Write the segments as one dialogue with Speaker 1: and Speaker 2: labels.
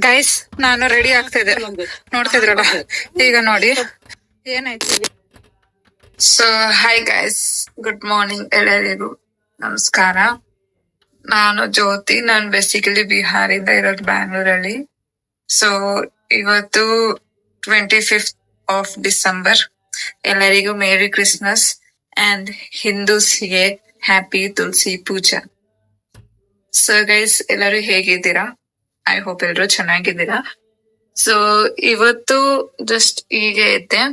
Speaker 1: Guys ನಾನು ready ಆಗ್ತಿದ್ದೆ, ನೋಡ್ತಿದ್ರಲ್ಲ ಈಗ ನೋಡಿ ಏನಾಯ್ತು. So hi guys, good morning ಎಲ್ಲರಿಗೂ, ನಮಸ್ಕಾರ. ನಾನು ಜ್ಯೋತಿ, ನಾನು ಬೇಸಿಕಲಿ ಬಿಹಾರಿಂದ ಇರೋದು ಬ್ಯಾಂಗ್ಳೂರಲ್ಲಿ. ಸೊ ಇವತ್ತು 25th ಆಫ್ ಡಿಸೆಂಬರ್. ಎಲ್ಲರಿಗೂ ಮೇರಿ ಕ್ರಿಸ್ಮಸ್ ಅಂಡ್ ಹಿಂದೂಸ್ಗೆ happy Tulsi Puja. So guys ಎಲ್ಲರೂ ಹೇಗಿದ್ದೀರಾ? ಐ ಹೋಪ್ ಎಲ್ಲರೂ ಚೆನ್ನಾಗಿದ್ದೀರಾ. ಸೊ ಇವತ್ತು ಜಸ್ಟ್ ಹೀಗೆ ಇದ್ದೆ.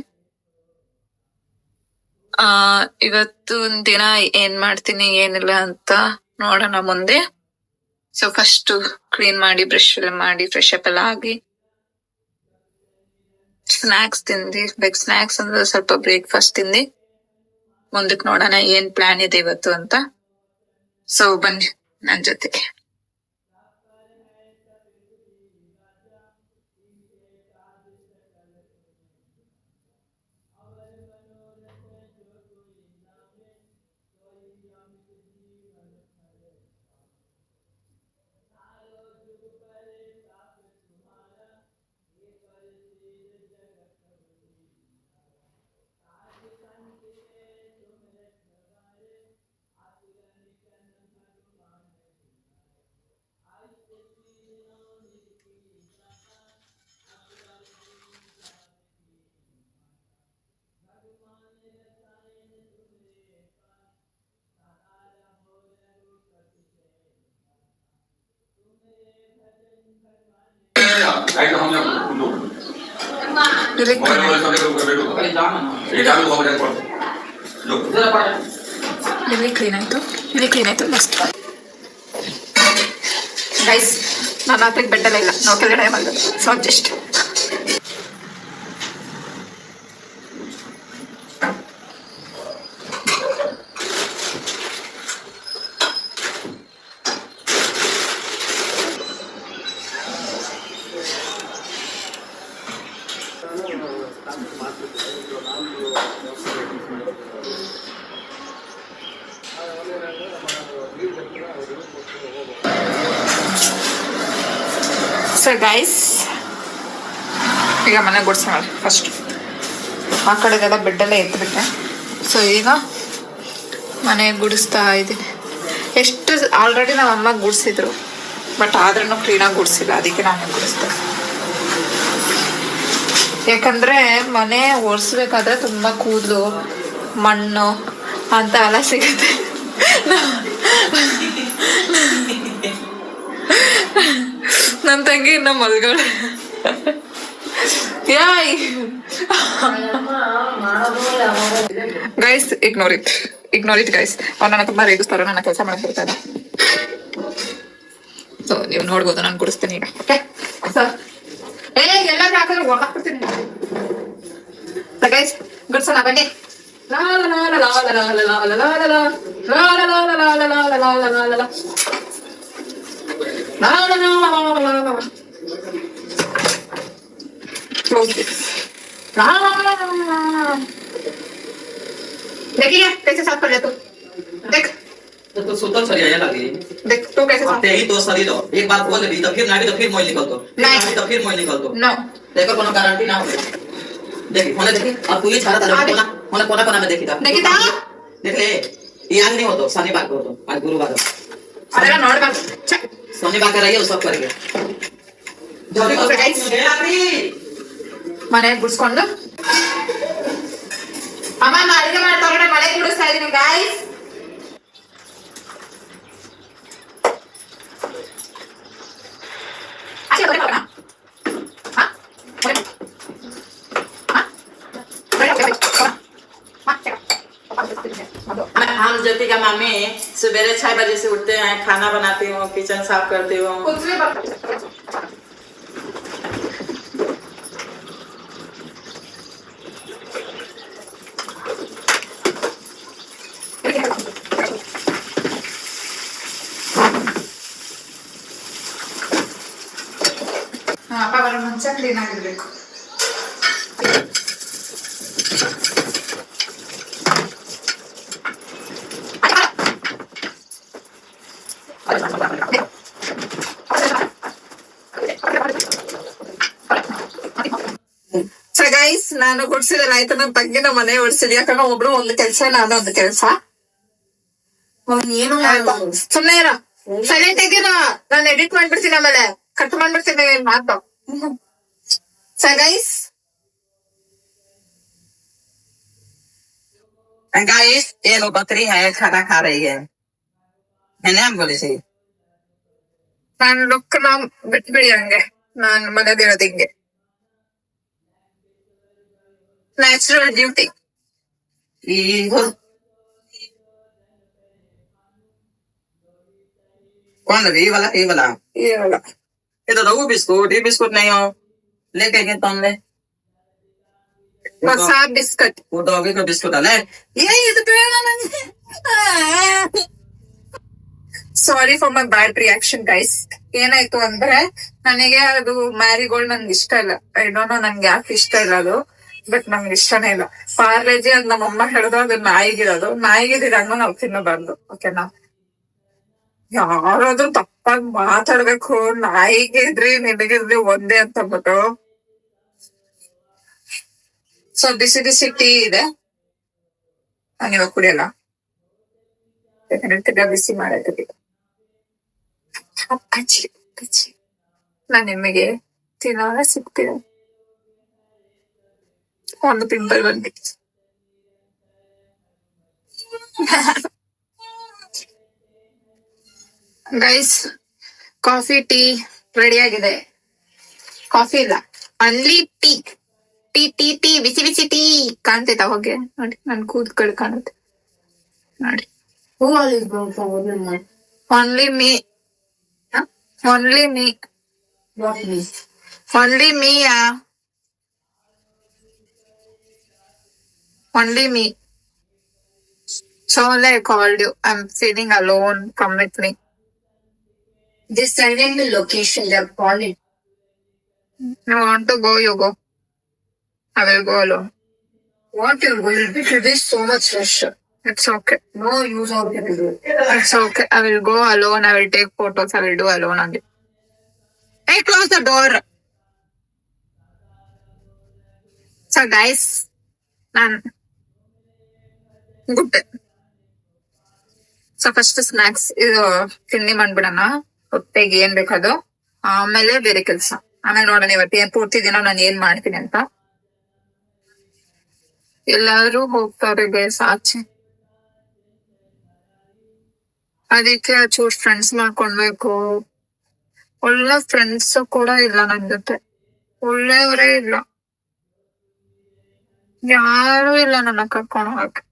Speaker 1: ಇವತ್ತು ದಿನ ಏನ್ ಮಾಡ್ತೀನಿ ಏನಿಲ್ಲ ಅಂತ ನೋಡೋಣ ಮುಂದೆ. ಸೊ ಫಸ್ಟ್ ಕ್ಲೀನ್ ಮಾಡಿ, ಬ್ರಷ್ ಎಲ್ಲ ಮಾಡಿ, ಫ್ರೆಶ್ ಅಪ್ ಎಲ್ಲ ಆಗಿ, ಸ್ನಾಕ್ಸ್ ತಿಂದಿ. ಲೈಕ್ ಸ್ನಾಕ್ಸ್ ಅಂದ್ರೆ ಸ್ವಲ್ಪ ಬ್ರೇಕ್ಫಾಸ್ಟ್ ತಿಂದಿ. ಮುಂದಕ್ಕೆ ನೋಡೋಣ ಏನ್ ಪ್ಲಾನ್ ಇದೆ ಇವತ್ತು ಅಂತ. ಸೊ ಬನ್ನಿ ನನ್ ಜೊತೆಗೆ. ಇಲ್ಲಿ ಕ್ಲೀನ್ ಆಯ್ತು ಮಸ್ತ್. ಗೈಸ್ ನಾನು ಹಾಕ್ಲಿಕ್ಕೆ ಬೆಡ್ಡೆಲ್ಲ ಇಲ್ಲ, ನಾವು ಕೆಳಗಡೆ ಮಾಡೋದು. ಸೊ ಜಸ್ಟ್ ಗೈಸ್ ಈಗ ಮನೆ ಗುಡ್ಸೋಣ. ಫಸ್ಟ್ ಆ ಕಡೆದೆಲ್ಲ ಬೆಡ್ಡೆಲ್ಲ ಎತ್ಬಿಟ್ಟೆ. ಸೊ ಈಗ ಮನೆ ಗುಡಿಸ್ತಾ ಇದ್ದೀನಿ. ಎಷ್ಟು ಆಲ್ರೆಡಿ ನಮ್ಮ ಅಮ್ಮ ಗುಡಿಸಿದ್ರು, ಬಟ್ ಆದ್ರೂ ಕ್ಲೀನಾಗಿ ಗುಡಿಸಿಲ್ಲ, ಅದಕ್ಕೆ ನಾನು ಗುಡಿಸ್ದೆ. ಯಾಕಂದ್ರೆ ಮನೆ ಒರೆಸ್ಬೇಕಾದ್ರೆ ತುಂಬಾ ಕೂದಲು, ಮಣ್ಣು ಅಂತ ಎಲ್ಲ ಸಿಗುತ್ತೆ. ನನ್ ತಂಗಿ ಇನ್ನ ಮಲ್ಗಳು. ಯಾಯ್ ಗೈಸ್, ಇಗ್ನೋರ್ ಇಟ್ ಗೈಸ್. ಅವ್ರು ನನ್ನ ತುಂಬಾ ರೇಗಿಸ್ತಾರ, ನನ್ನ ಕೆಲಸ ಮಾಡಕ್ ಬರ್ತಾರೆ. ಸೊ ನೀವು ನೋಡ್ಬೋದು, ನಾನು ಗುಡಿಸ್ತೇನೆ ಈಗ. ಓಕೆ ಸರ್, ಎಲ್ಲಾದ್ರೂ ಹಾಕಿದ್ರೆ ಹೊರಗಾಕ್ಬಿಡ್ತೀನಿ ಗೈಸ್. ಗುಡ್ಸೋಣ ಬನ್ನಿ. Close this. देखिए कैसे साफ कर लिया तू. देख
Speaker 2: तो सुतल सरिया लगी.
Speaker 1: देख तू कैसे साफ.
Speaker 2: यही तो सरी दो. एक बात बोल दी तो फिर ना भी तो फिर मोल निकल दो.
Speaker 1: नहीं
Speaker 2: तो फिर मोल निकल दो.
Speaker 1: नो
Speaker 2: देखो कोनो गारंटी ना हो. देखी होने देखी अब तू ये छाड़ा था कोना कोना में देखी था देख ले. ये आज नहीं हो तो शनिवार को तो आज गुरुवार हो.
Speaker 1: अरे नोट कर
Speaker 2: शनिवार का रहिए सब करेंगे. जल्दी कर गाइस.
Speaker 1: ಮನೆ ಗುಡಿಸ್ಕೊಂಡು ಅಮ್ಮ ಅಡಿಗೆ ಮಾಡ್ತಾವ್ರೆ. ಮನೆ ಗುಡಿಸ್ತಾ ಇದೀನಿ ಗಾಯ್ಸ್.
Speaker 2: हम ज्योति का मामी सवेरे 6 बजे से उठते हैं, खाना बनाती हूँ, किचन साफ करती हूँ.
Speaker 1: ಅವರ ಮಂಚ ಕ್ಲೀನ್ ಆಗಿರ್ಬೇಕು. ಸೊ ಗೈಸ್, ನಾನು ಗುಡ್ಸಿದಲ್ಲ ಆಯ್ತು, ನನ್ನ ತಂಗಿ ನಮ್ಮ ಮನೆ ಓಡಿಸಿದ್. ಯಾಕಂದ್ರೆ ಒಬ್ರು ಒಂದು ಕೆಲ್ಸ, ನಾನು ಒಂದು ಕೆಲ್ಸ.
Speaker 3: ಏನು
Speaker 1: ಸುಮ್ನೆ ಇರ, ಸೈಲೆಂಟ್ ಆಗಿರ. ನಾನು ಎಡಿಟ್ ಮಾಡ್ಬಿಡ್ತೀನಿ, ಆಮೇಲೆ ಕಟ್ ಮಾಡ್ಬಿಡ್ತೀನಿ ಮಾತು. ಸೊ ಗೈಸ್,
Speaker 2: गाइस ये लोग बकरी है, खाना खा रही है ना बोले सही.
Speaker 1: ನಾನು ಲುಕ್ ನ ಬಿಟ್ಬಿಡಿ ಹಂಗೆ. ನಾನ್ ಮನೇಲಿರೋದು ಹಿಂಗೆ, ನ್ಯಾಚುರಲ್ ಡ್ಯೂಟಿ.
Speaker 2: Hijo. कौन लगे ये वाला, ये वाला
Speaker 1: ಇರಲ್ಲ.
Speaker 2: ये तो रहू बिस्कुट, ये बिस्कुट नहीं हो लेके गए तुमने.
Speaker 1: ಹೊಸ ಬಿಸ್ಕಟ್.
Speaker 2: वो डॉगी का बिस्कुट है ना.
Speaker 1: ಇದು ಬೇಡ ನಂಗೆ. Sorry for my bad reaction guys. ಏನಾಯ್ತು ಅಂದ್ರೆ, ನನಗೆ ಅದು ಮ್ಯಾರಿಗೋಲ್ಡ್ ನನ್ಗೆ ಇಷ್ಟ ಇಲ್ಲ. ಐ ಡೋಂಟ್ ನೋ ನನ್ಗೆ ಯಾಕೆ ಇಷ್ಟ ಇಲ್ಲ ಅದು, ಬಟ್ ನಮ್ಗೆ ಇಷ್ಟನೇ ಇಲ್ಲ. ಪಾರ್ಲೇಜಿ ಅದು ನಮ್ಮಮ್ಮ ಹೇಳಿದ್ರು, ಅದು ನಾಯಿಗಿರೋದು. ನಾಯಿಗಿರಂಗ ನಾವು ತಿನ್ನಬಾರ್ದು, ಓಕೆನಾ? ಯಾರಾದ್ರೂ ತಪ್ಪಾಗಿ ಮಾತಾಡ್ಬೇಕು, ನಾಯಿಗಿದ್ರಿ ನಿನಗಿದ್ರಿ ಒಂದೇ ಅಂತ ಅಂದ್ಬಿಟ್ಟು. ಸೊ ಬಿಸಿ ಬಿಸಿ ಟೀ ಇದೆ, ನಾನು ಇವಾಗ ಕುಡಿಯಲ್ಲ. ಯಾಕಂದ್ರೆ ತಿರ್ಗಾ ಬಿಸಿ ಮಾಡಿದ್ರಿ. ಅಜ್ಜಿ ಅಜ್ಜಿ, ನಾನ್ ನಿಮಗೆ ತಿನ್ನೋಣ ಸಿಗ್ತೀನಿ. ಒಂದು ಪಿಂಪಲ್ ಬಂದ್ಬಿಟ್ಟು. ಗೈಸ್, ಕಾಫಿ ಟೀ ರೆಡಿ ಆಗಿದೆ. ಕಾಫಿ ಇಲ್ಲ, ಅನ್ಲಿ ಟೀ. ಟೀ ಟೀ ಟೀ, ಬಿಸಿ ಬಿಸಿ ಟೀ. ಕಾಣ್ತೈತಾ ಹೋಗಿ ನೋಡಿ, ನನ್ ಕೂದಲು ಕಾಣುತ್ತೆ ನೋಡಿ. Only me, only me, only me, only me. So I called you. I'm feeling alone. Come with me.
Speaker 3: They're sending the location, they're calling.
Speaker 1: You want to go, you go. I will go alone.
Speaker 3: What you're going to do? There's so much rush.
Speaker 1: It's okay.
Speaker 3: No use of it.
Speaker 1: It's okay. I will go alone. I will take photos. I will do alone only. Hey, close the door. So guys, good. So first snacks ಇದು ತಿಂಡಿ ಮಾಡ್ಬಿಡೋಣ. ಹೊಟ್ಟೆಗೆ ಏನ್ ಬೇಕದು, ಆಮೇಲೆ ಬೇರೆ ಕೆಲ್ಸ. ಆಮೇಲೆ ನೋಡೋಣ ಇವತ್ತು ಏನ್ ಪೂರ್ತಿ ದಿನ ನಾನು ಏನ್ ಮಾಡ್ತೀನಿ ಅಂತ. ಎಲ್ಲಾರು ಹೋಗ್ತಾರೆ ಗೈಸ್ ಆಚೆ, ಅದಕ್ಕೆ ಚೂರ್ ಫ್ರೆಂಡ್ಸ್ ಮಾಡ್ಕೊಳ್ಬೇಕು. ಒಳ್ಳೆ ಫ್ರೆಂಡ್ಸ್ ಕೂಡ ಇಲ್ಲ ನನ್ ಜೊತೆ, ಒಳ್ಳೆಯವರೇ ಇಲ್ಲ, ಯಾರು ಇಲ್ಲ ನನ್ನ ಕರ್ಕೊಂಡು ಹೋಗಕ್ಕೆ.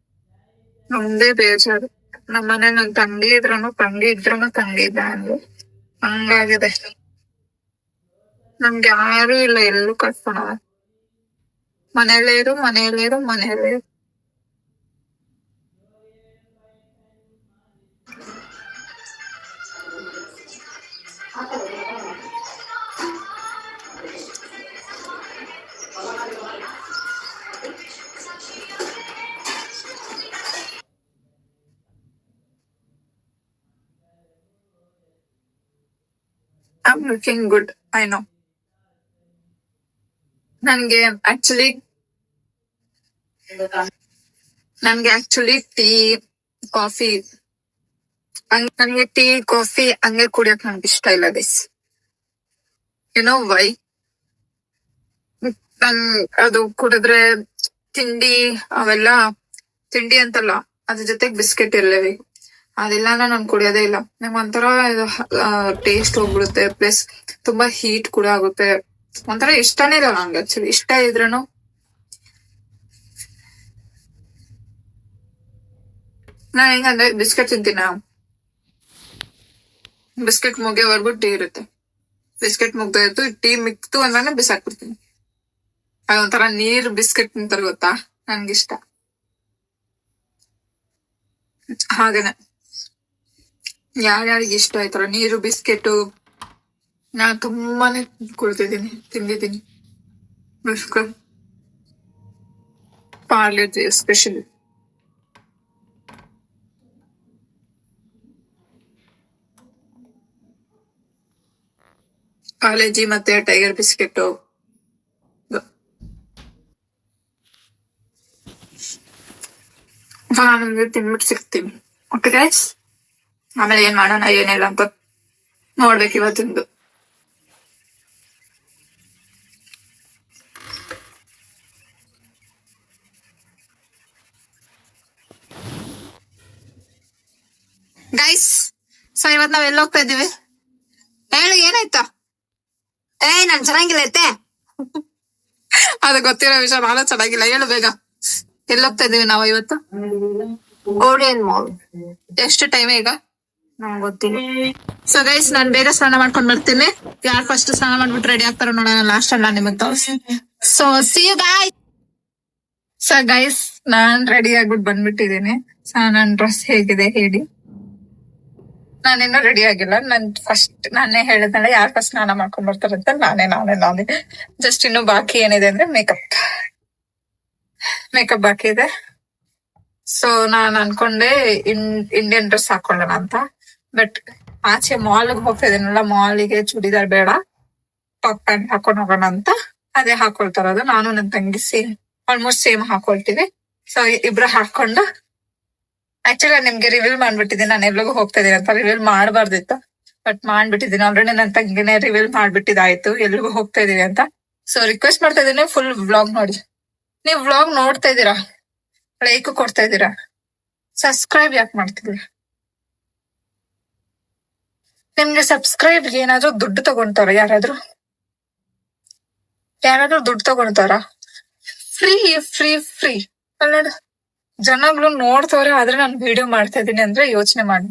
Speaker 1: ನಮ್ದೇ ಬೇಜಾರು. ನಮ್ಮನೆ ನನ್ ತಂಗಿ ಇದ್ರೂ ತಂಗಿ ಇಲ್ಲ ಅಂದ್ರು, ಹಂಗಾಗಿದೆ. ನಮ್ಗೆ ಯಾರು ಇಲ್ಲ, ಎಲ್ಲೂ ಕರ್ಕೊಂಡು ಹೋಗಕ್ಕೆ. ಮನೇಲೇ ಇರು. I'm looking good, I know. ನನ್ಗೆ ಆಕ್ಚುಲಿ ಟೀ ಕಾಫಿ ಹಂಗೆ ಕುಡಿಯಕ್ ನನ್ಗೆ ಇಷ್ಟ ಇಲ್ಲ ದಿಸ್. ವೈ? ಅದು ಕುಡಿದ್ರೆ ಅವೆಲ್ಲ ತಿಂಡಿ ಅಂತಲ್ಲ, ಅದ್ರ ಜೊತೆಗೆ ಬಿಸ್ಕೆಟ್ ಇರ್ಲೇಬೇಕು. ಅದೆಲ್ಲ ನಾನು ಕುಡಿಯೋದೇ ಇಲ್ಲ. ನಂಗೆ ಒಂಥರ ಟೇಸ್ಟ್ ಹೋಗ್ಬಿಡುತ್ತೆ, ಪ್ಲಸ್ ತುಂಬಾ ಹೀಟ್ ಕೂಡ ಆಗುತ್ತೆ. ಒಂಥರ ಇಷ್ಟನೇ ಇಲ್ಲ ನಂಗೆ. ಆಕ್ಚುಲಿ ಇಷ್ಟ ಇದ್ರೂ ನಾನ್ ಹೆಂಗಂದ್ರೆ ಬಿಸ್ಕೆಟ್ ತಿಂತೀನ, ಬಿಸ್ಕೆಟ್ ಮುಗಿಯೋವರೆಗೂ ಟೀ ಇರುತ್ತೆ. ಬಿಸ್ಕೆಟ್ ಮುಗ್ದೋಯ್ತು, ಟೀ ಮಿಕ್ತು ಅಂದ್ರೆ ಬಿಸಾಕ್ಬಿಡ್ತೀನಿ. ಅದೊಂಥರ ನೀರ್ ಬಿಸ್ಕೆಟ್ ತಿಂತಾರೆ ಗೊತ್ತಾ, ನನ್ಗಿಷ್ಟ. ಹಾಗೇನೆ ಯಾರ್ಯಾರಿಗೆ ಇಷ್ಟ ಆಯ್ತಾರ ನೀರು ಬಿಸ್ಕೆಟ್, ನಾನು ತುಂಬಾನೇ ತಿಂದಿದ್ದೀನಿ ಬಿಸ್ಕೆಟ್, ಪಾರ್ಲೆಜಿ ಎಸ್ಪೆಷಲಿ. ಪಾರ್ಲೆಜಿ ಮತ್ತೆ ಟೈಗರ್ ಬಿಸ್ಕೆಟ್ ನಾನು ತಿನ್ಬಿಟ್ಟು ಸಿಗ್ತೀವಿ. ಓಕೆ ಗೈಸ್, ಆಮೇಲೆ ಏನ್ ಮಾಡೋಣ ಏನಿಲ್ಲ ಅಂತ ನೋಡ್ಬೇಕು ಇವತ್ತಿಂದು. ಗೈಸ್, ಸೊ ಇವತ್ ನಾವ್ ಎಲ್ಲಿ ಹೋಗ್ತಾ ಇದೀವಿ ಹೇಳಿ, ಏನಾಯ್ತಾ?
Speaker 3: ನನ್ ಚೆನ್ನಾಗಿಲ್ಲ ಐತೆ.
Speaker 1: ಅದು ಗೊತ್ತಿರೋ ವಿಷಯ, ಬಹಳ ಚೆನ್ನಾಗಿಲ್ಲ. ಹೇಳು ಬೇಗ, ಎಲ್ಲಿ ಹೋಗ್ತಾ ಇದೀವಿ ನಾವು ಇವತ್ತು?
Speaker 3: Orion mall.
Speaker 1: ಎಷ್ಟು ಟೈಮ್ ಈಗ?
Speaker 3: ನಂಗೆ ಗೊತ್ತಿಲ್ಲ.
Speaker 1: ಸೊ ಗೈಸ್, ನಾನ್ ಬೇಗ ಸ್ನಾನ ಮಾಡ್ಕೊಂಡ್ ಬರ್ತೀನಿ. ಯಾರು ಫಸ್ಟ್ ಸ್ನಾನ ಮಾಡ್ಬಿಟ್ಟು ರೆಡಿ ಆಗ್ತಾರೋ ನೋಡೋಣ. ಲಾಸ್ಟ್ ಅಲ್ಲ ನಿಮಗ್ ತೋರಿಸ್ತೀನಿ. So see you guys. So guys, ನಾನ್ ರೆಡಿ ಆಗ್ಬಿಟ್ಟು ಬಂದ್ಬಿಟ್ಟಿದೀನಿ. ಸೊ ನನ್ ಡ್ರೆಸ್ ಹೇಗಿದೆ ಹೇಳಿ. ನಾನಿನ್ನೂ ರೆಡಿ ಆಗಿಲ್ಲ. ನಾನೇ ಹೇಳಿದ್ನಲ್ಲ, ಯಾರು ಫಸ್ಟ್ ಸ್ನಾನ ಮಾಡ್ಕೊಂಡ್ ಬರ್ತಾರಂತ. ನಾನೇ ಜಸ್ಟ್ ಇನ್ನು ಬಾಕಿ ಏನಿದೆ ಅಂದ್ರೆ ಮೇಕಪ್ ಬಾಕಿ ಇದೆ. ಸೊ ನಾನ್ ಅನ್ಕೊಂಡೆ ಇಂಡಿಯನ್ ಡ್ರೆಸ್ ಹಾಕೊಳ್ಳೋಣ ಅಂತ. ಬಟ್ ಆಚೆ ಮಾಲ್ಗೆ ಹೋಗ್ತಾ ಇದೀನಲ್ಲ, ಮಾಲಿಗೆ ಚೂಡಿದಾರ್ ಬೇಡ, ಟಾಪ್ ಪ್ಯಾಂಟ್ ಹಾಕೊಂಡ್ ಹೋಗೋಣ ಅಂತ ಅದೇ ಹಾಕೊಳ್ತಾರದು. ನಾನು ನನ್ ತಂಗಿ ಆಲ್ಮೋಸ್ಟ್ ಸೇಮ್ ಹಾಕೊಳ್ತೀವಿ. ಸೊ ಇಬ್ರು ಹಾಕೊಂಡು, ಆಕ್ಚುಲಿ ನಿಮ್ಗೆ ರಿವೀಲ್ ಮಾಡ್ಬಿಟ್ಟಿದ್ದೀನಿ ನಾನು ಎಲ್ಲಿಗೂ ಹೋಗ್ತಾ ಇದೀನಿ ಅಂತ. ರಿವೀಲ್ ಮಾಡಬಾರ್ದಿತ್ತು, ಬಟ್ ಮಾಡ್ಬಿಟ್ಟಿದ್ದೀನಿ ಆಲ್ರೆಡಿ. ನನ್ ತಂಗಿನೇ ರಿವೀಲ್ ಮಾಡ್ಬಿಟ್ಟಿದಾಯ್ತು ಎಲ್ಲಿಗೂ ಹೋಗ್ತಾ ಇದೀನಿ ಅಂತ. ಸೊ ರಿಕ್ವೆಸ್ಟ್ ಮಾಡ್ತಾ ಇದೀನಿ, ಫುಲ್ ವ್ಲಾಗ್ ನೋಡಿ. ನೀವ್ ವ್ಲಾಗ್ ನೋಡ್ತಾ ಇದೀರಾ, ಲೈಕ್ ಕೊಡ್ತಾ ಇದೀರಾ, ಸಬ್ಸ್ಕ್ರೈಬ್ ಯಾಕೆ ಮಾಡ್ತಿದ್ದೀರಾ? ನಿಮ್ಗೆ ಸಬ್ಸ್ಕ್ರೈಬ್ ಏನಾದ್ರೂ ದುಡ್ಡು ತಗೊಂತಾರ? ಯಾರಾದ್ರೂ ದುಡ್ಡು ತಗೊಂತಾರ? ಫ್ರೀ ಅಲ್ಲ, ಜನಗಳು ನೋಡ್ತವ್ರೆ ಆದ್ರೆ ನಾನು ವಿಡಿಯೋ ಮಾಡ್ತಾ ಇದೀನಿ ಅಂದ್ರೆ ಯೋಚನೆ ಮಾಡಿ.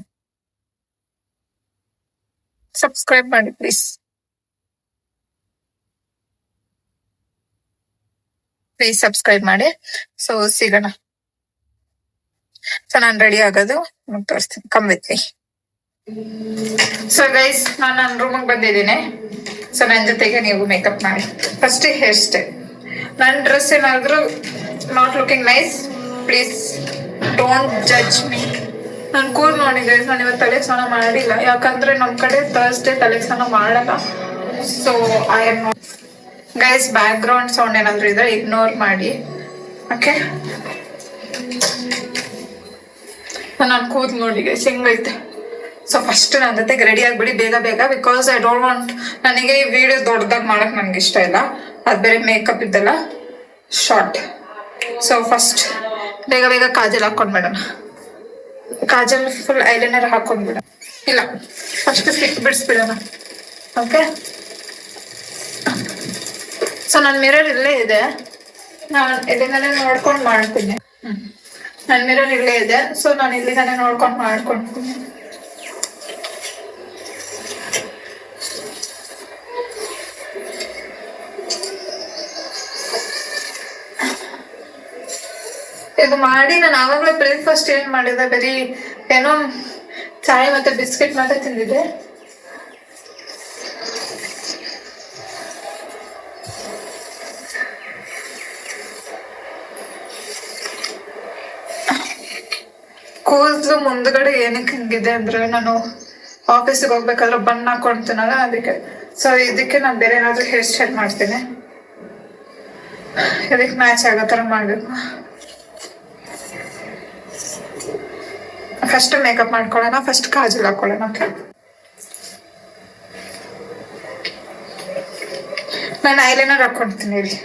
Speaker 1: ಸಬ್ಸ್ಕ್ರೈಬ್ ಮಾಡಿ ಪ್ಲೀಸ್ ಸಬ್ಸ್ಕ್ರೈಬ್ ಮಾಡಿ. ಸೊ ಸಿಗೋಣ. ಸೊ ನಾನ್ ರೆಡಿ ಆಗೋದು ನಿಮ್ಗೆ ತೋರಿಸ್ತೀನಿ, come with me. So guys, ನಾನು ನನ್ನ ರೂಮಿಗೆ ಬಂದಿದ್ದೀನಿ. ಸೊ ನನ್ನ ಜೊತೆಗೆ ನೀವು ಮೇಕಪ್ ಮಾಡಿ. First hair style. ನನ್ನ ಡ್ರೆಸ್ ಏನಾದ್ರು not looking nice, please don't judge me. ನಾನು ಕೂಲ್ ನೋಡಿ ಗೈಸ್, ನಾನು ಇವತ್ತು ತಲೆ ಸ್ನಾನ ಮಾಡಿಲ್ಲ, ಯಾಕಂದ್ರೆ ನಮ್ ಕಡೆ ಥರ್ಸ್ಡೇ ತಲೆ ಸ್ನಾನ ಮಾಡಲ್ಲ. So I am not guys. Back ground sound ಏನಾದ್ರು ಇದ್ರೆ ಇಗ್ನೋರ್ ಮಾಡಿ, ಓಕೆ? ನಾನು ಕೂದಲು ನೋಡಿ ಗೈಸ್ ಹೆಂಗೈತೆ. ಸೊ ಫಸ್ಟ್ ನನ್ನ ಜೊತೆಗೆ ರೆಡಿ ಆಗ್ಬಿಡಿ ಬೇಗ, ಬಿಕಾಸ್ ಐ ಡೋಂಟ್ ವಾಂಟ್, ನನಗೆ ಈ ವಿಡಿಯೋ ದೊಡ್ಡದಾಗಿ ಮಾಡಕ್ ನನ್ಗೆ ಇಷ್ಟ ಇಲ್ಲ. ಅದು ಬೇರೆ ಮೇಕಪ್ ಇದ್ದಲ್ಲ ಶಾರ್ಟ್. ಸೊ ಫಸ್ಟ್ ಬೇಗ ಕಾಜಲ್ ಹಾಕೊಂಡ್ಬಿಡೋಣ. ಕಾಜಲ್ ಫುಲ್ ಐಲೈನರ್ ಹಾಕೊಂಡ್ಬಿಡ. ಇಲ್ಲ, ಫಸ್ಟ್ ಸ್ಟಿಕ್ ಬಿಡಿಸ್ಬಿಡೋಣ, ಓಕೆ? ಸೊ ನನ್ನ ಮಿರರ್ ಇಲ್ಲೇ ಇದೆ, ನಾನು ಇಲ್ಲಿಂದಾನೆ ನೋಡ್ಕೊಂಡು ಮಾಡ್ತೀನಿ. ನನ್ನ ಮಿರರ್ ಇಲ್ಲೇ ಇದೆ, ಸೊ ನಾನು ಇಲ್ಲಿಂದಾನೆ ನೋಡ್ಕೊಂಡು ಮಾಡ್ಕೊಂತೀನಿ. ಇದು ಮಾಡಿ ನಾನು ಆವಾಗಲೇ ಬ್ರೇಕ್ಫಾಸ್ಟ್ ಏನ್ ಮಾಡಿದೆ, ಬರೀ ಏನೋ ಚಾಯ್ ಮತ್ತೆ ಬಿಸ್ಕೆಟ್ ಮಾತ್ರ ತಿಂದಿದ್ದೆ. ಕೂದಲು ಮುಂದ್ಗಡೆ ಏನಕ್ಕೆ ಹಿಂಗಿದೆ ಅಂದ್ರೆ, ನಾನು ಆಫೀಸಿಗೆ ಹೋಗ್ಬೇಕಾದ್ರೆ ಬಣ್ಣ ಹಾಕೊಂತೀನಲ್ಲ ಅದಕ್ಕೆ. ಸೊ ಇದಕ್ಕೆ ನಾನು ಬೇರೆ ಏನಾದ್ರು ಹೇರ್ ಸ್ಟೈಲ್ ಮಾಡ್ತೀನಿ, ಇದಕ್ಕೆ ಮ್ಯಾಚ್ ಆಗೋ ಥರ ಮಾಡ್ಬೇಕು. ಫಸ್ಟ್ ಮೇಕಪ್ ಮಾಡ್ಕೊಳ್ಳೋಣ, ಫಸ್ಟ್ ಕಾಜಲ್ ಹಾಕೊಳ್ಳೋಣ, ಓಕೆ? ನಾನು ಐಲೈನರ್ ಹಾಕೊಳ್ತೀನಿ ಇಲ್ಲಿ.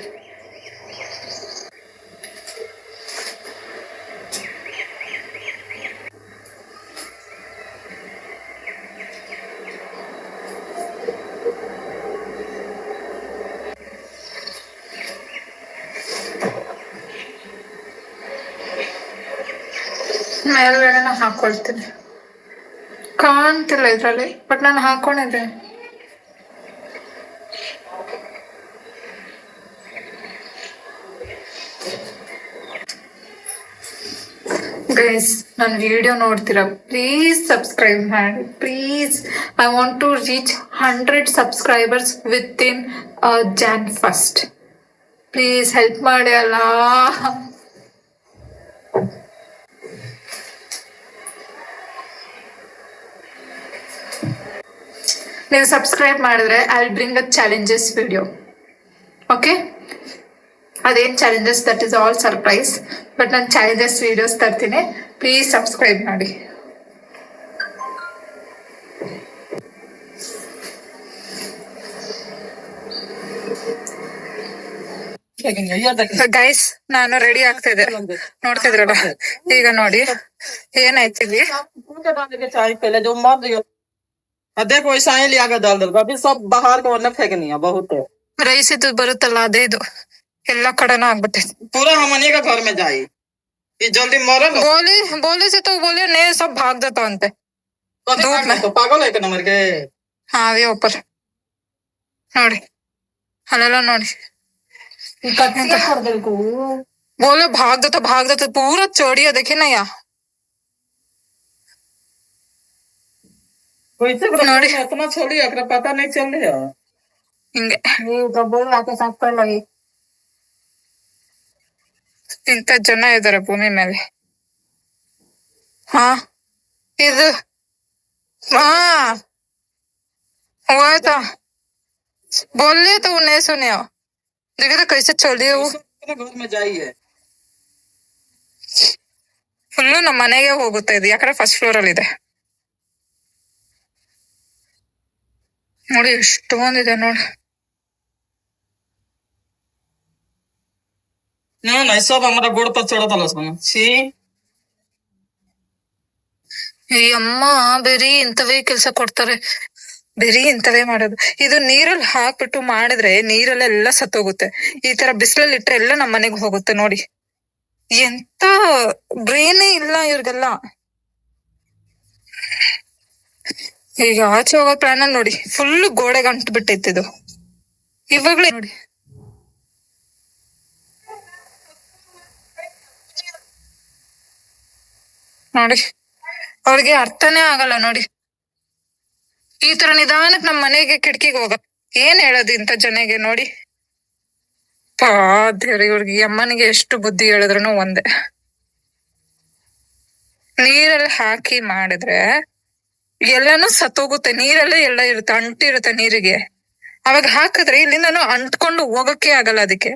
Speaker 1: ಮೇಲ್ಗಡೆ ನಾನು ಹಾಕೊಳ್ತೀನಿ, ಕಾಣ್ತಿಲ್ಲ ಇದ್ರಲ್ಲಿ, ಬಟ್ ನಾನು ಹಾಕೊಂಡಿದ್ದೆ. ಗೈಸ್, ನನ್ನ ವಿಡಿಯೋ ನೋಡ್ತೀರಾ, ಪ್ಲೀಸ್ ಸಬ್ಸ್ಕ್ರೈಬ್ ಮಾಡಿ please. I want to reach 100 subscribers with in Jan 1st. Please help ಮಾಡಿ ಅಲ್ಲ. ನೀವು ಸಬ್ಸ್ಕ್ರೈಬ್ ಮಾಡಿದ್ರೆ I will bring a challenges video, okay? ಅದೇನ್ challenges that is all surprise. But ನಾನು ಚಾಲೆಂಜಸ್ ವಿಡಿಯೋಸ್ ತರ್ತೀನಿ, please subscribe ಮಾಡಿ. Guys ನಾನು ready ಆಗ್ತಿದ್ದೆ, ನೋಡ್ತಿದ್ರಲ್ಲ ಈಗ ನೋಡಿ ಏನಾಯ್ತಿದ್ವಿ.
Speaker 2: चाय पहले जो मर रही हो देखो ऐसा ही लिया डाल दो अभी सब बाहर को न फेंकनी है बहुत है
Speaker 1: ರೈಸ್ ಇದು ಬರುತ್ತಲ್ಲ ಅದೇ ಇದು ಎಲ್ಲ ಕಡೆನೂ ಆಗ್ಬಿಟ್ಟೈತಿ.
Speaker 2: पूरा हमने का घर में जाए ये जल्दी मरल
Speaker 1: बोली बोले से तो बोले ने सब भाग जाता अंते.
Speaker 2: कभी
Speaker 1: धूप में
Speaker 2: तो पागल है के नंबर के
Speaker 1: हाँ अवे ऊपर ನೋಡಿ ಅಲ್ಲೆಲ್ಲ ನೋಡಿ बोले भाग जाता पूरा चढ़िया देखे ना या
Speaker 2: कोई से
Speaker 1: ನೋಡಿ
Speaker 2: इतना छोड़ी अगर पता नहीं चल रहा
Speaker 1: ಹಿಂಗೆ ಸಾಕೊಳ್ಳಿ. ಇಂಥ ಜನ ಇದಾರೆ ಭೂಮಿ ಮೇಲೆ. ಹಾ ಇದು ಹಾ हुआ था बोले तो नहीं सुने हो. देखे तो कैसे चली वो
Speaker 2: घर में जाइए
Speaker 1: ಫುಲ್ಲು ನಮ್ಮ ಮನೆಗೆ ಹೋಗುತ್ತೆ ಇದು, ಯಾಕಂದ್ರೆ ಫಸ್ಟ್ ಫ್ಲೋರ್ ಅಲ್ಲಿ ಇದೆ. ನೋಡಿ ಎಷ್ಟೊಂದಿದೆ ನೋಡಿ.
Speaker 2: नहीं सब हमारा गोड़ पर चढ़ा था सी
Speaker 1: ಈ ಅಮ್ಮ ಬರೀ ಇಂಥವೇ ಕೆಲ್ಸ ಕೊಡ್ತಾರೆ, ಬರೀ ಇಂಥವೇ ಮಾಡೋದು. ಇದು ನೀರಲ್ಲಿ ಹಾಕ್ಬಿಟ್ಟು ಮಾಡಿದ್ರೆ ನೀರಲ್ಲೆಲ್ಲ ಸತ್ತೋಗುತ್ತೆ. ಈ ತರ ಬಿಸಿಲಲ್ಲಿ ಇಟ್ರೆ ಎಲ್ಲ ನಮ್ಮ ಮನೆಗೆ ಹೋಗುತ್ತೆ. ನೋಡಿ ಎಂತ ಬ್ರೇನೇ ಇಲ್ಲ ಇವ್ರಿಗೆಲ್ಲ. ಈಗ ಆಚೆ ಹೋಗೋ ಪ್ಲಾನ್ ನೋಡಿ ಫುಲ್ ಗೋಡೆಗೆ ಅಂಟು ಬಿಟ್ಟೈತಿದು ಇವಾಗ್ಲೇ ನೋಡಿ. ನೋಡಿ ಅವ್ರಿಗೆ ಅರ್ಥನೇ ಆಗಲ್ಲ ನೋಡಿ. ಈ ತರ ನಿಧಾನಕ್ ನಮ್ ಮನೆಗೆ ಕಿಟಕಿಗೆ ಹೋಗ ಏನ್ ಹೇಳೋದು ಇಂಥ ಜನಗೆ ನೋಡಿ. ದೇವ್ರಿ ಇವ್ರಿಗೆ ಈ ಅಮ್ಮನಿಗೆ ಎಷ್ಟು ಬುದ್ಧಿ ಹೇಳಿದ್ರು ಒಂದೇ. ನೀರಲ್ಲಿ ಹಾಕಿ ಮಾಡಿದ್ರೆ ಎಲ್ಲಾನು ಸತ್ತೋಗುತ್ತೆ. ನೀರಲ್ಲೇ ಎಲ್ಲ ಇರುತ್ತೆ, ಅಂಟಿರುತ್ತೆ ನೀರಿಗೆ. ಅವಾಗ ಹಾಕಿದ್ರೆ ಇಲ್ಲಿಂದನೂ ಅಂಟ್ಕೊಂಡು ಹೋಗಕ್ಕೆ ಆಗಲ್ಲ. ಅದಕ್ಕೆ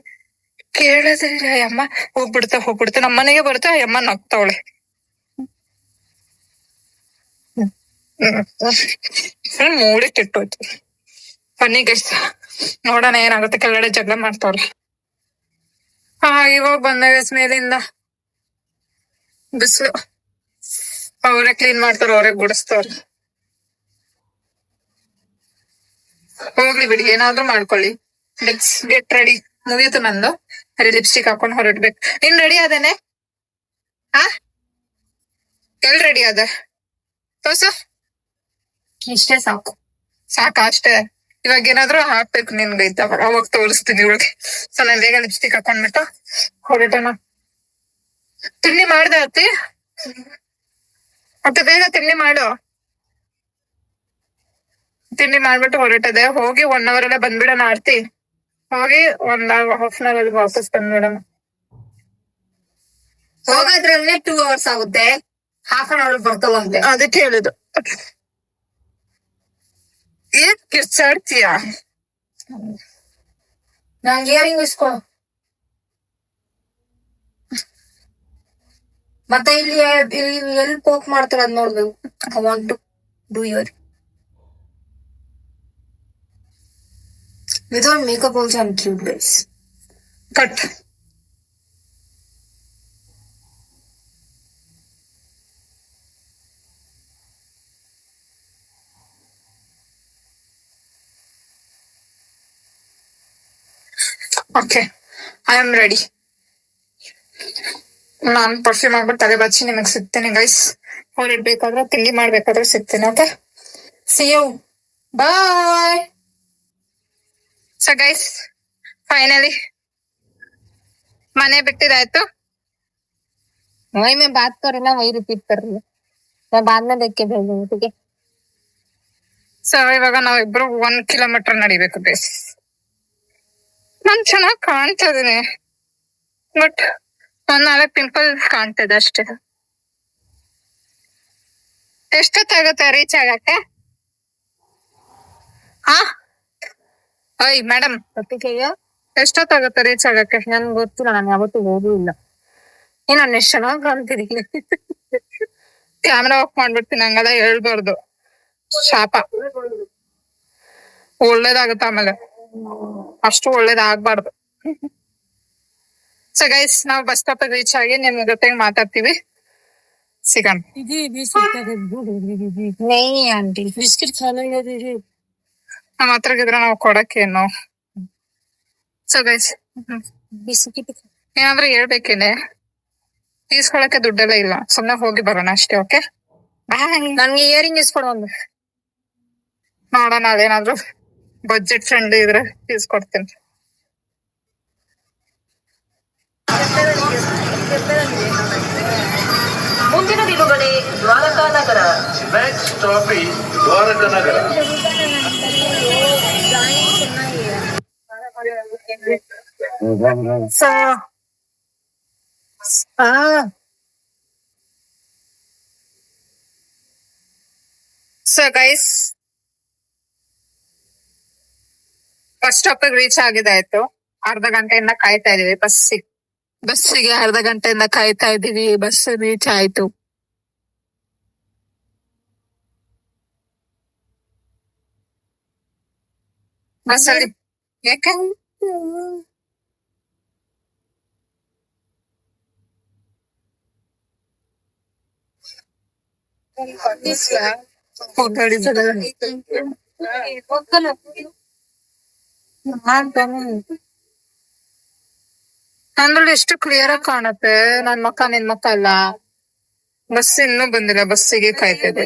Speaker 1: ಕೇಳೋದಿಲ್ಲ. ಅಮ್ಮ ಹೋಗ್ಬಿಡ್ತಾ ನಮ್ಮ ಮನೆಗೆ ಬರುತ್ತೆ. ಆ ಅಮ್ಮ ನಗ್ತಾವಳೆ. ಮೂಡಿ ಕೆಟ್ಟೋಯ್ತು. ಬನ್ನಿ ಗೈಸ್ ನೋಡೋಣ ಏನಾಗುತ್ತೆ. ಕೆಳಗಡೆ ಜಗಳ ಮಾಡ್ತಾವ್ರೆ. ಹಾ ಇವಾಗ ಬಂದ ಮೇಲಿಂದ ಬಿಸಿಲು. ಅವರೇ ಕ್ಲೀನ್ ಮಾಡ್ತಾರ, ಅವರೇ ಗುಡಿಸ್ತಾರ. ಹೋಗ್ಲಿ ಬಿಡಿ, ಏನಾದ್ರೂ ಮಾಡ್ಕೊಳ್ಳಿ. Let's get ready. ಮುಗೀತು ನಂದು. ಅದೇ ಲಿಪ್ಸ್ಟಿಕ್ ಹಾಕೊಂಡು ಹೊರಡ್ಬೇಕು. ನೀನ್ ರೆಡಿ ಆದೇನೆ? ಹಾ ಎಲ್ ರೆಡಿ ಆದ ತೋರ್ಸು. ಇಷ್ಟೇ ಸಾಕು. ಸಾಕ ಅಷ್ಟೇ. ಇವಾಗ ಏನಾದ್ರು ಹಾಕ್ಬೇಕು ನಿನ್ಗೆ ಇದ್ದಾಗ, ಅವಾಗ ತೋರಿಸ್ತೀನಿ ಇವಳಿಗೆ. ಸೊ ನಾನು ಬೇಗ ಲಿಪ್ಸ್ಟಿಕ್ ಹಾಕೊಂಡ್ಬಿಟ್ಟು ಹೊರಟೋಣ. ತಿಂಡಿ ಮಾಡ್ದೆ ಅತ್ತಿ? ಮತ್ತೆ ಬೇಗ ತಿಂಡಿ ಮಾಡು. ತಿಂಡಿ ಮಾಡ್ಬಿಟ್ಟು ಹೊರಟದೆ. ಹೋಗಿ 1 hour ಅಲ್ಲೇ ಬಂದ್ಬಿಡೋಣ ಆರ್ತಿ. ಹೋಗಿ 1.5 hour ವಾಪಸ್ ಬಂದ್ಬಿಡೋಣ.
Speaker 3: ಹೋಗೋದ್ರಲ್ಲೇ 2 hours ಆಗುತ್ತೆ. half an hour ಬರ್ತಾವಂತೆ.
Speaker 1: ಅದಕ್ಕೆ ಹೇಳಿದ್ದು. ಏನ್ ಕಿರ್ಚಾಡ್ತೀಯ?
Speaker 3: ನಂಗೆ ಇಯರಿಂಗ್ ಇಸ್ಕೊ. ಮತ್ತೆ ಇಲ್ಲಿ ಎಲ್ಲಿ ಪೋಕ್ ಮಾಡ್ತಾರ ಅದ್ ನೋಡ್ಬೇಕು. I want to do your without makeup also I am cute guys.
Speaker 1: Cut. Okay I am ready. ನಾನು ಪರ್ಫ್ಯೂಮ್ ಆಗ್ಬಿಟ್ಟು ತಲೆ ಬಚ್ಚಿ ನಿಮಗ್ ಸಿಗ್ತೇನೆ ಗೈಸ್. ಹೊರಡ್ಬೇಕಾದ್ರೆ ತಿಂಡಿ ಮಾಡ್ಬೇಕಾದ್ರೆ ಸಿಗ್ತೇನೆ. Okay see you bye. So guys finally ಮನೆ ಬಿಟ್ಟಿದಾಯ್ತು.
Speaker 3: वही मैं बात कर रही ना, वही रिपीट कर रही हूँ. मैं बाद में देख के भेजूंगी, ठीक है?
Speaker 1: ಸೊ ಇವಾಗ ನಾವಿಬ್ರು 1 kilometer ನಡಿಬೇಕು ಗೈಸ್. ನಾನ್ ಚೆನ್ನಾಗ್ ಕಾಣ್ತಾ ಇದೀನಿ, ಬಟ್ 4 ಪಿಂಪಲ್ ಕಾಣ್ತಿದೆ ಅಷ್ಟೇ. ಎಷ್ಟೊತ್ತಾಗುತ್ತೆ ರೀಚ್ ಆಗಕ್ಕೆ? ಹಾ ಓಯ್ ಮೇಡಮ್
Speaker 3: ठीक है?
Speaker 1: ಎಷ್ಟೊತ್ತಾಗುತ್ತೆ ರೀಚ್ ಆಗಕ್ಕೆ?
Speaker 3: ನನ್ಗೆ ಗೊತ್ತಿಲ್ಲ, ನಾನು ಯಾವತ್ತೂ ಹೋಗೂ ಇಲ್ಲ. ನಾನು ಎಷ್ಟು ಚೆನ್ನಾಗಿ ಕಾಣ್ತಿದ್ದೀನಿ.
Speaker 1: ಕ್ಯಾಮ್ರಾ ಆಫ್ ಮಾಡ್ಬಿಡ್ತೀನಿ, ಹಂಗೆಲ್ಲ ಹೇಳ್ಬಾರ್ದು, ಶಾಪ. ಒಳ್ಳೇದಾಗುತ್ತೆ ಆಮೇಲೆ, ಅಷ್ಟು ಒಳ್ಳೇದಾಗ್ಬಾರ್ದು. ಸೊ ಗೈಸ್, ನಾವು ಬಸ್ ಸ್ಟಾಪ್ ರೀಚ್ ಆಗಿ ನಿಮ್ ಜೊತೆಗೆ ಮಾತಾಡ್ತೀವಿ, ಸಿಗೋಣ.
Speaker 3: ಆಂಟಿ ಬಿಸ್ಕಿಟ್ ಚೆನ್ನಾಗಿದೆ.
Speaker 1: ನಮ್ಮ ಹತ್ರ ಇದ್ರೆ ನಾವು ಕೊಡಕ್ಕೇನು. ಸೊ ಗೈಸ್,
Speaker 3: ಬಿಸ್ಕಿಟ್
Speaker 1: ಏನಾದ್ರೂ ಹೇಳ್ಬೇಕೇನೆ, ತೀಸ್ಕೊಳಕ್ಕೆ ದುಡ್ಡೆಲ್ಲ ಇಲ್ಲ, ಸುಮ್ನೆ ಹೋಗಿ ಬರೋಣ ಅಷ್ಟೇ. Okay bye.
Speaker 3: ನನ್ಗೆ ಇಯರಿಂಗ್ ಇಸ್ಕೊಡು ಒಂದು.
Speaker 1: ನೋಡೋಣ, ಅದೇನಾದ್ರು ಬಜೆಟ್ ಫ್ರೆಂಡ್ಲಿ ಇದ್ರೆ ತೀಸ್ಕೊಡ್ತೀನಿ.
Speaker 4: ಮುಂದಿನ ನಿಲುಗಡೆ Dwaraka Nagar.
Speaker 5: Next stopping Dwaraka Nagar.
Speaker 1: So guys, bus stop reach ಆಗಿದೆ, ಆಯ್ತು. ಅರ್ಧ ಗಂಟೆಯಿಂದ ಕಾಯ್ತಾ ಇದೀವಿ ಬಸ್ಸಿಗೆ ಅರ್ಧ ಗಂಟೆಯಿಂದ ಕಾಯ್ತಾ ಇದೀವಿ. ಬಸ್ ರೀಚ್ ಆಯ್ತು. ಬಸ್ಸಲ್ಲಿ ಯಾಕೆ ಅಂದ್ರೆ ಎಷ್ಟು ಕ್ಲಿಯರ್ ಆಗಿ ಕಾಣುತ್ತೆ. ನನ್ ಮಕ್ಕ ನಿನ್ ಮಕ್ಕ ಅಲ್ಲ. ಬಸ್ ಇನ್ನೂ ಬಂದಿಲ್ಲ, ಬಸ್ಸಿಗೆ ಕಾಯ್ತಿದೆ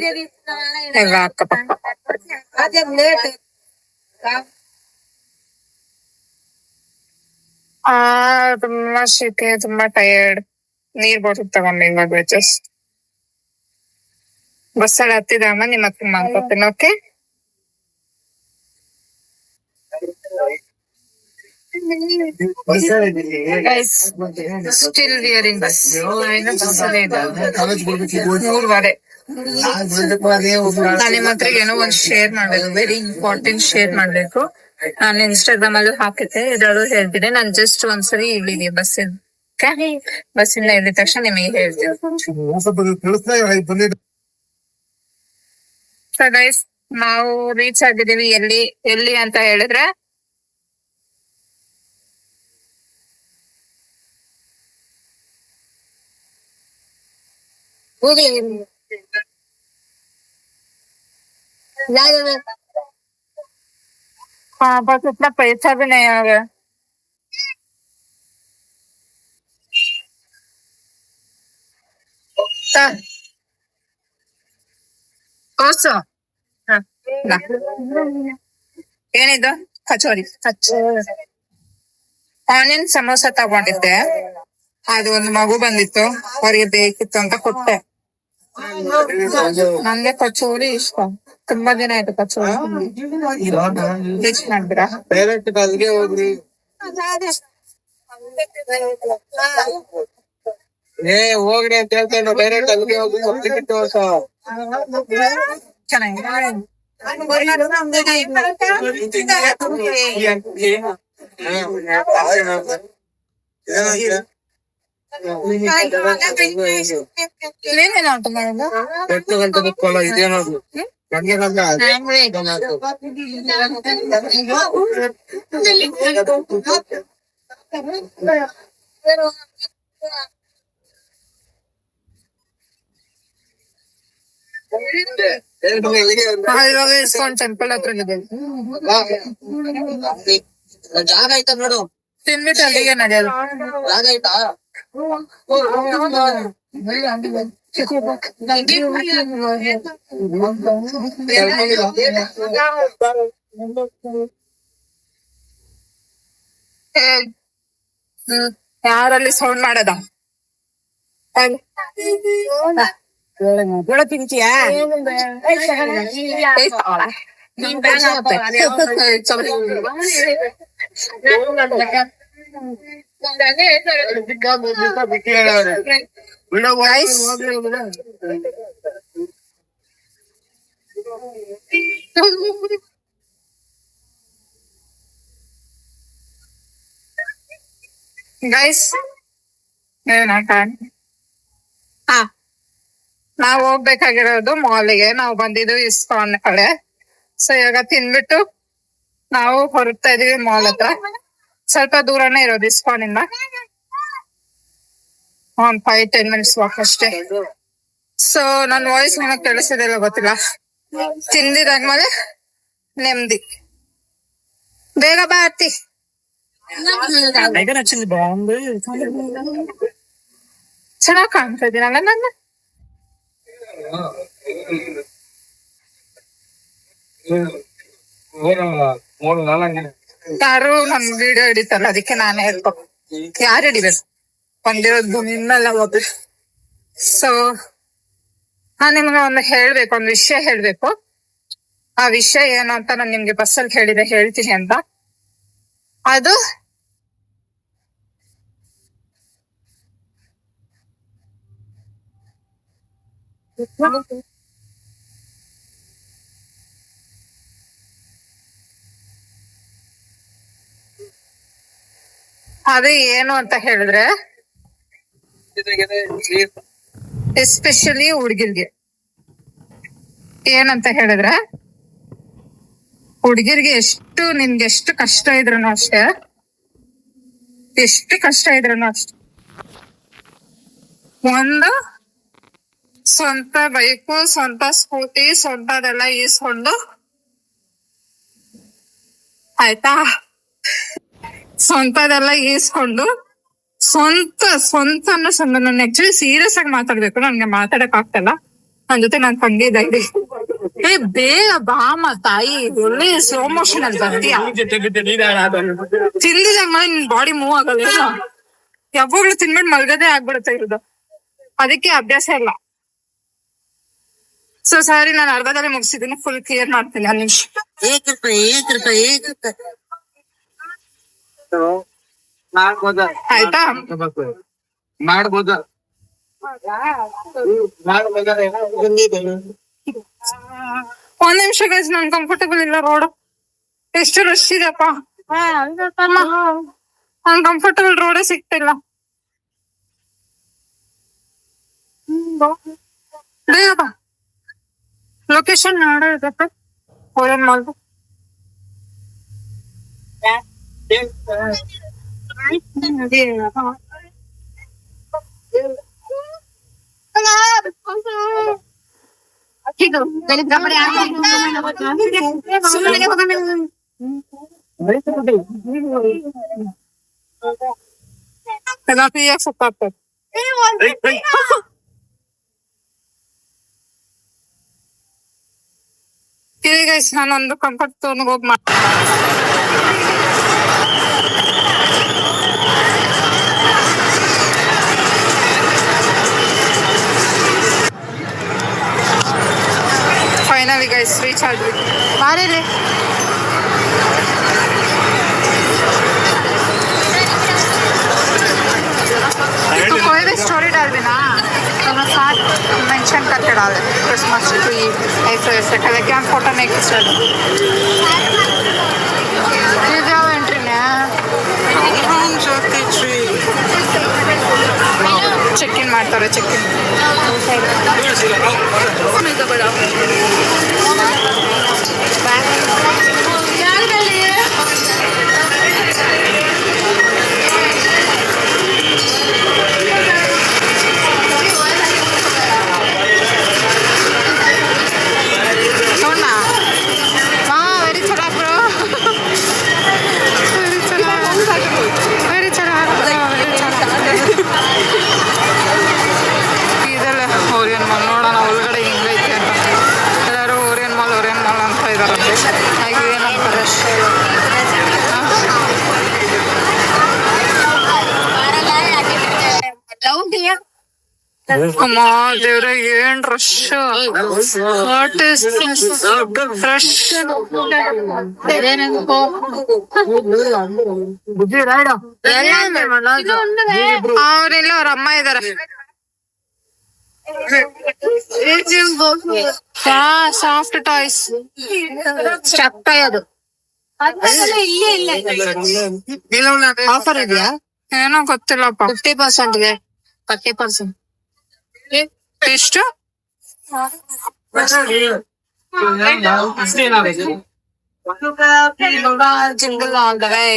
Speaker 1: ಎಲ್ಲ ಅಕ್ಕಪಕ್ಕ. ತುಂಬಾ ಶೀತ, ತುಂಬಾ ಟಯರ್ಡ್. ನೀರ್ ಬಾಟಲ್ ತಗೊಂಡೆ ಇವಾಗ ಜಸ್ಟ್. ಬಸ್ಸಲ್ಲಿ ಹತ್ತಿದಮ್ಮ ನಿಮ್ಮ ಹತ್ರ ಮಾಡ್ಕೊತೀನಿ. Okay guys, still wearing bus. ಮೂರುವರೆ. ನಾನು ನಿಮ್ಮ ಹತ್ರ ಏನೋ ಒಂದ್ ಶೇರ್ ಮಾಡ್ಬೇಕು, ವೆರಿ ಇಂಪಾರ್ಟೆಂಟ್ ಶೇರ್ ಮಾಡ್ಬೇಕು. ನಾನು ಇನ್ಸ್ಟಾಗ್ರಾಮ್ ಅಲ್ಲೂ ಹಾಕಿದ್ದೆ, ಇದ್ರಲ್ಲೂ ಹೇಳ್ತಿದ್ದೆ. ನಾನು ಜಸ್ಟ್ ಒಂದ್ಸರಿ ಇಳಿದೀನಿ ಬಸ್ಸಿಂದ ಇಳಿದ ತಕ್ಷಣ ನಿಮಗೆ ಹೇಳ್ತೀನಿ. ಸೊ ಗೈಸ್, ನಾವು ರೀಚ್ ಆಗಿದ್ದೀವಿ. ಎಲ್ಲಿ ಅಂತ ಹೇಳಿದ್ರೆ बस इतना पैसा भी नहीं आ गया. ಕೋಸು ಏನಿದು? ಕಚೋರಿ. ಆನಿಯನ್ ಸಮೋಸ ತಗೊಂಡಿದ್ದೆ, ಅದು ಒಂದು ಮಗು ಬಂದಿತ್ತು, ಅವ್ರಿಗೆ ಬೇಕಿತ್ತು ಅಂತ ಕೊಟ್ಟೆ. ನಂಗೆ ಕಚೋರಿ ಇಷ್ಟ, ತುಂಬಾ ದಿನ ಆಯ್ತು ಕಚೋರಿ ಟೇಸ್ಟ್ ಮಾಡಿದ್ರಾ?
Speaker 5: ಹೋಗ್ರಿ ಅಂತ ಹೇಳ್ತೇನೆ, ಡೈರೆಕ್ಟ್ ಅಲ್ಲಿಗೆ ಹೋಗಿ ಇದೇನದು
Speaker 1: ಇಸ್ಕೊಂಡ್ ಟೆಂಪಲ್ ಹತ್ರ
Speaker 2: ಜಾಗ ಆಯ್ತಾ ನೋಡು,
Speaker 1: ತಿನ್ಬಿಟ್ಟು ಅಲ್ಲಿಗೆ ನಡೆಯಲ್ಲ.
Speaker 2: ಜಾಗ ಆಯ್ತಾ?
Speaker 1: ಯಾರಲ್ಲಿ ಸೌಂಡ್ ಮಾಡದ?
Speaker 3: ತಿಂತೀಯಾ?
Speaker 1: ಗೈಸ್ ಹಾ, ನಾವು ಹೋಗ್ಬೇಕಾಗಿರೋದು ಮಾಲಿಗೆ. ನಾವು ಬಂದಿದ್ದು ಇಸ್ಕಾನ್ ಕಡೆ. ಸೊ ಇವಾಗ ತಿನ್ಬಿಟ್ಟು ನಾವು ಹೊರಡ್ತಾ ಇದೀವಿ ಮಾಲ್ ಹತ್ರ. ಸ್ವಲ್ಪ ದೂರನೇ ಇರೋದು ಇಸ್ಕಾನ್ ಇಂದ, 5-10 minutes ವಾಕ್ ಅಷ್ಟೇ. ಸೊ ನನ್ನ ವಾಯ್ಸ್ ನಿಮಗೆ ಕೇಳಿಸಿದೆಲ್ಲ ಗೊತ್ತಿಲ್ಲ. ತಿಂದಿದಾದ್ಮೇಲೆ ನೆಮ್ಮದಿ. ಬೇಗ ಬಾ ಅತ್ತಿ. ಚೆನ್ನಾಗ್ ಕಾಣ್ತಾ ಇದೀನಲ್ಲ ನನ್ನ? ಯಾರು ನನ್ ವಿಡಿಯೋ ಹಿಡಿತಾರ, ಅದಕ್ಕೆ ನಾನೇ ಹೇಳ್ಬೇಕು. ಯಾರು ಹಿಡಿಬೇಕು? ಬಂದಿರೋದು ನಿಮ್ಮೆಲ್ಲ ಒಬ್ರು. ಸೊ ನಾನ್ ನಿಮ್ಗೆ ಒಂದ್ ವಿಷಯ ಹೇಳ್ಬೇಕು. ಆ ವಿಷಯ ಏನು ಅಂತ ನಾನ್ ನಿಮ್ಗೆ ಬಸ್ಸಲ್ಲಿ ಹೇಳ್ತೀನಿ ಅಂತ. ಅದು ಏನು ಅಂತ ಹೇಳಿದ್ರೆ, ಎಸ್ಪೆಷಲಿ ಹುಡ್ಗಿರ್ಗೆ ಏನಂತ ಹೇಳಿದ್ರೆ, ಹುಡ್ಗಿರ್ಗೆ ನಿಮ್ಗೆ ಎಷ್ಟು ಕಷ್ಟ ಇದ್ರೂ ಅಷ್ಟೇ, ಒಂದು ಸ್ವಂತ ಬೈಕು, ಸ್ವಂತ ಸ್ಕೂಟಿ, ಸ್ವಂತದೆಲ್ಲ ಈಸ್ಕೊಂಡು, ಆಯ್ತಾ, ಸ್ವಂತದೆಲ್ಲ ಈಸ್ಕೊಂಡು ಸ್ವಂತ ಅನ್ನೋ ನಾನು ಆಕ್ಚುಲಿ ಸೀರಿಯಸ್ ಆಗಿ ಮಾತಾಡ್ಬೇಕು. ನನ್ಗೆ ಮಾತಾಡಕ್ ಆಗ್ತಲ್ಲ. ನನ್ ಜೊತೆ ನನ್ ತಂಗಿ ಇದೆ. ಬೇಗ ಬಾಮ ತಾಯಿ, ಒಳ್ಳೆ ಸ್ಲೋ ಮೋಷನ್ ಅಲ್ಲಿ ಬರ್ತೀಯ. ತಿಂದಿದಾಗ ನಿನ್ ಬಾಡಿ ಮೂವ್ ಆಗಲ್ಲ. ಯಾವಾಗ್ಲೂ ತಿನ್ಬಿಟ್ಟು ಮಲ್ಗದೆ ಆಗ್ಬಿಡುತ್ತೆ ಇರೋದು. ಅದಕ್ಕೆ ಅಭ್ಯಾಸ ಇಲ್ಲ. ಸೊ ಸಾರಿ, ನಾನು ಅರ್ಧದಲ್ಲಿ ಮುಗಿಸಿದ್ದೀನಿ. ಫುಲ್ ಕ್ಲಿಯರ್ ಮಾಡ್ತೀನಿ. 1 ನಿಮಿಷ. ಆಯ್ತಾ?
Speaker 5: ಮಾಡ್ಬೋದ?
Speaker 1: ಒಂದ್ ನಿಮಿಷ ಗೈಸ್, ನನ್ ಕಂಫರ್ಟಬಲ್ ಇಲ್ಲ. ರೋಡ್ ಎಷ್ಟು ರಶ್ ಇದೆಪ್ಪ. ನನ್ ಕಂಫರ್ಟಬಲ್ ರೋಡೇ ಸಿಗ್ತಿಲ್ಲ. ಬೇಗ ಬಾ. ಲೊಕೇಶನ್ ನೋಡೋದಪ್ಪ. Orion mall. ನಾನೊಂದು ಕಂಫರ್ಟ್ ಝೋನ್ ಹೋಗಿ ಫೈನಲಿ ಗೈಸ್ ರೀಚ್ ಆದ್ವಿ. ಮಾರೇಲಿ तो कोई भी स्टोरी डाल देना तो मैं साथ मेंशन करके डाल दें क्रिसमस ट्री ऐसे ऐसे करके क्या फोटो नहीं खींच रहे. ये जाओ एंट्री में ಚೆಕ್ ಇನ್ ಮಾಡ್ತಾರೆ. ಚೆಕ್ ಇನ್ ಅಮ್ಮ ದೇವ್ರೆ, ಏನ್ ರಶ್. What is rush? ಅವ್ರಿಲ್ಲ, ಅವ್ರ ಅಮ್ಮ ಇದಾರೆ. Soft toys, stuff toy. ಅದು ಆಫರ್ ಇದೆಯಾ? ಏನೋ ಗೊತ್ತಿಲ್ಲಪ್ಪ.
Speaker 3: 50% ಇದೆ. 40%.
Speaker 1: ಎಷ್ಟು?
Speaker 3: Jingle all the way.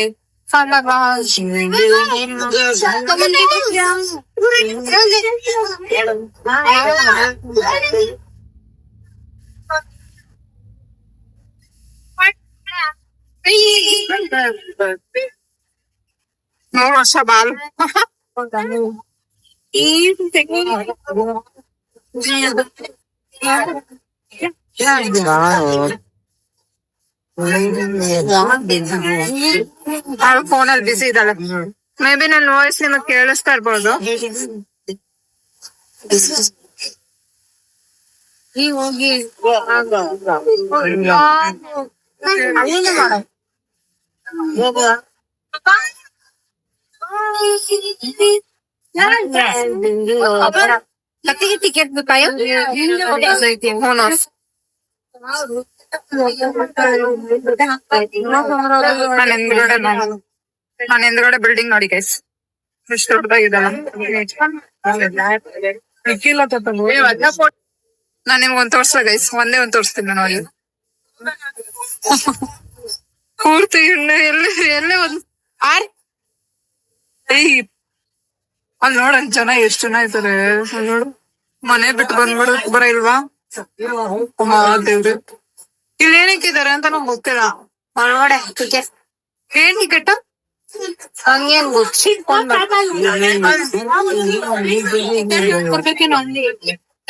Speaker 1: ಮೂರು ವರ್ಷ ಬಾಲು. ಅವಳು ಫೋನಲ್ಲಿ ಬಿಸಿ ಇದ್ದಾಳೆ. ಮೇ ಬಿ ನನ್ನ ವಾಯ್ಸ್ ನಿಮಗ್ ಕೇಳಿಸ್ತಾ ಇರ್ಬೋದು.
Speaker 3: ಹೋಗಿ ಕತ್ತಿಗೆ ಟಿಕೆಟ್ ಬೇಕಾಯ
Speaker 1: ನಾನು ಹಿಂದ್ಗಡೆ ಬಿಲ್ಡಿಂಗ್ ನೋಡಿ ಗೈಸ್, ಎಷ್ಟು ದೊಡ್ಡದಾಗಿದಲ್ಲ. ನಾನ್ ನಿಮ್ಗೊಂದ್ ತೋರ್ಸಲ್ಲ ಗೈಸ್, ಒಂದೇ ಒಂದ್ ತೋರಿಸ್ತೀನಿ ನೋಡಿ. ಪೂರ್ತಿ ಎಲ್ಲೇ ಒಂದ್ ಅಲ್ಲಿ ನೋಡ ಜನ ಎಷ್ಟ್ ಜನ ಇದ್ದಾರೆ ನೋಡು. ಮನೆ ಬಿಟ್ಟು ಬಂದ್ಬಿಡು ಬರ ಇಲ್ವಾ ದೇವ್ರಿ. ಇಲ್ಲಿ ಏನಕ್ಕಿದ್ದಾರೆ ಅಂತ ನಂಗೆ ಗೊತ್ತಿಲ್ಲ.
Speaker 3: ಒಳಗಡೆ ಟಿಕೆಟ್
Speaker 1: ಏನ್ ಟಿಕೆಟ್?
Speaker 3: ಹಂಗೇನ್
Speaker 1: ಕೊಡ್ಬೇಕೇನೋ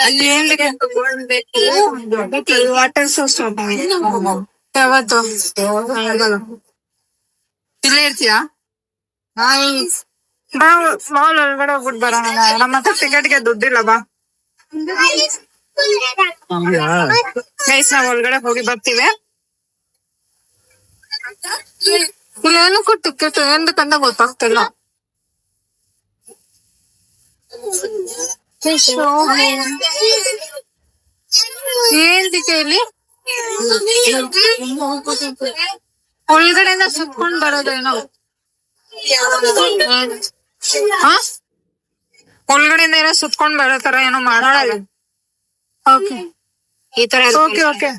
Speaker 1: ಅಲ್ಲಿ ಏನ್ ವಾಟರ್ ಸೋರ್ಸ್ ಯಾವತ್ತು ಇಲ್ಲೇ ಇರ್ತೀಯಾ? ಬಾ ಮಾಲ್ ಒಳಗಡೆ ಹೋಗ್ಬಿಟ್ಟು ಬರೋಣ. ನಮ್ಮ ಹತ್ರ ಟಿಕೆಟ್ಗೆ ದುಡ್ಡಿಲ್ಲ ಬಾ ಗೈಸ್, ನಾವ್ ಒಳಗಡೆ ಹೋಗಿ ಬರ್ತೀವಿ. ಏನಕ್ಕೂ ಟಿಕೆಟ್ ಏನಕ್ಕಂತ ಗೊತ್ತಾಗ್ತಿಲ್ಲ. ಏನ್ ಟಿಕೆಟ್ ಇಲ್ಲಿ ಒಳಗಡೆಯಿಂದ ಸುತ್ಕೊಂಡ್ ಬರೋದೇನೋ. ಒಳಗಡೆಯಿಂದ ಏನೋ ಸುತ್ಕೊಂಡ್ ಬರೋ ತರ ಏನೋ ಮಾಡೋಣ. ಓಕೆ
Speaker 3: ಈ ತರ
Speaker 1: ಓಕೆ ಓಕೆ.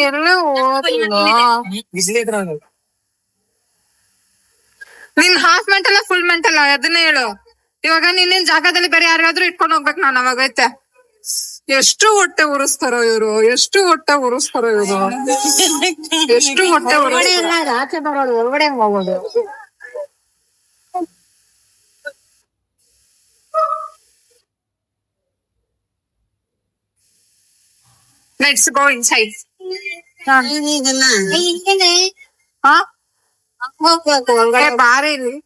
Speaker 1: ಎಲ್ಲೇ ನಿನ್ ಹಾಫ್ ಮೆಂಟಲ್ಲ ಫುಲ್ ಮೆಂಟಲ್ಲ ಅದನ್ನೇ ಹೇಳು. ಇವಾಗ ನಿನ್ನೇನ್ ಜಾಗದಲ್ಲಿ ಬೇರೆ ಯಾರಿಗಾದ್ರೂ ಇಟ್ಕೊಂಡ್ ಹೋಗ್ಬೇಕು ನಾನು ಅವಾಗೈತೆ. ಎಷ್ಟು ಹೊಟ್ಟೆ ಉರಿಸ್ತಾರೋ ಇವ್ರು, ಎಷ್ಟು ಹೊಟ್ಟೆ ಉರಿಸ್ತಾರೋ ಇವ್ರು, ಎಷ್ಟು ಹೊಟ್ಟೆ
Speaker 3: ಆಚೆ ಬರೋದು ಒಳಗಡೆ ಹೋಗೋದು.
Speaker 1: Let's go inside.
Speaker 3: ಹೋಗ್ಬೇಕು ಒಳಗಡೆ.
Speaker 1: ಬಾರಿ ಇಲ್ಲಿ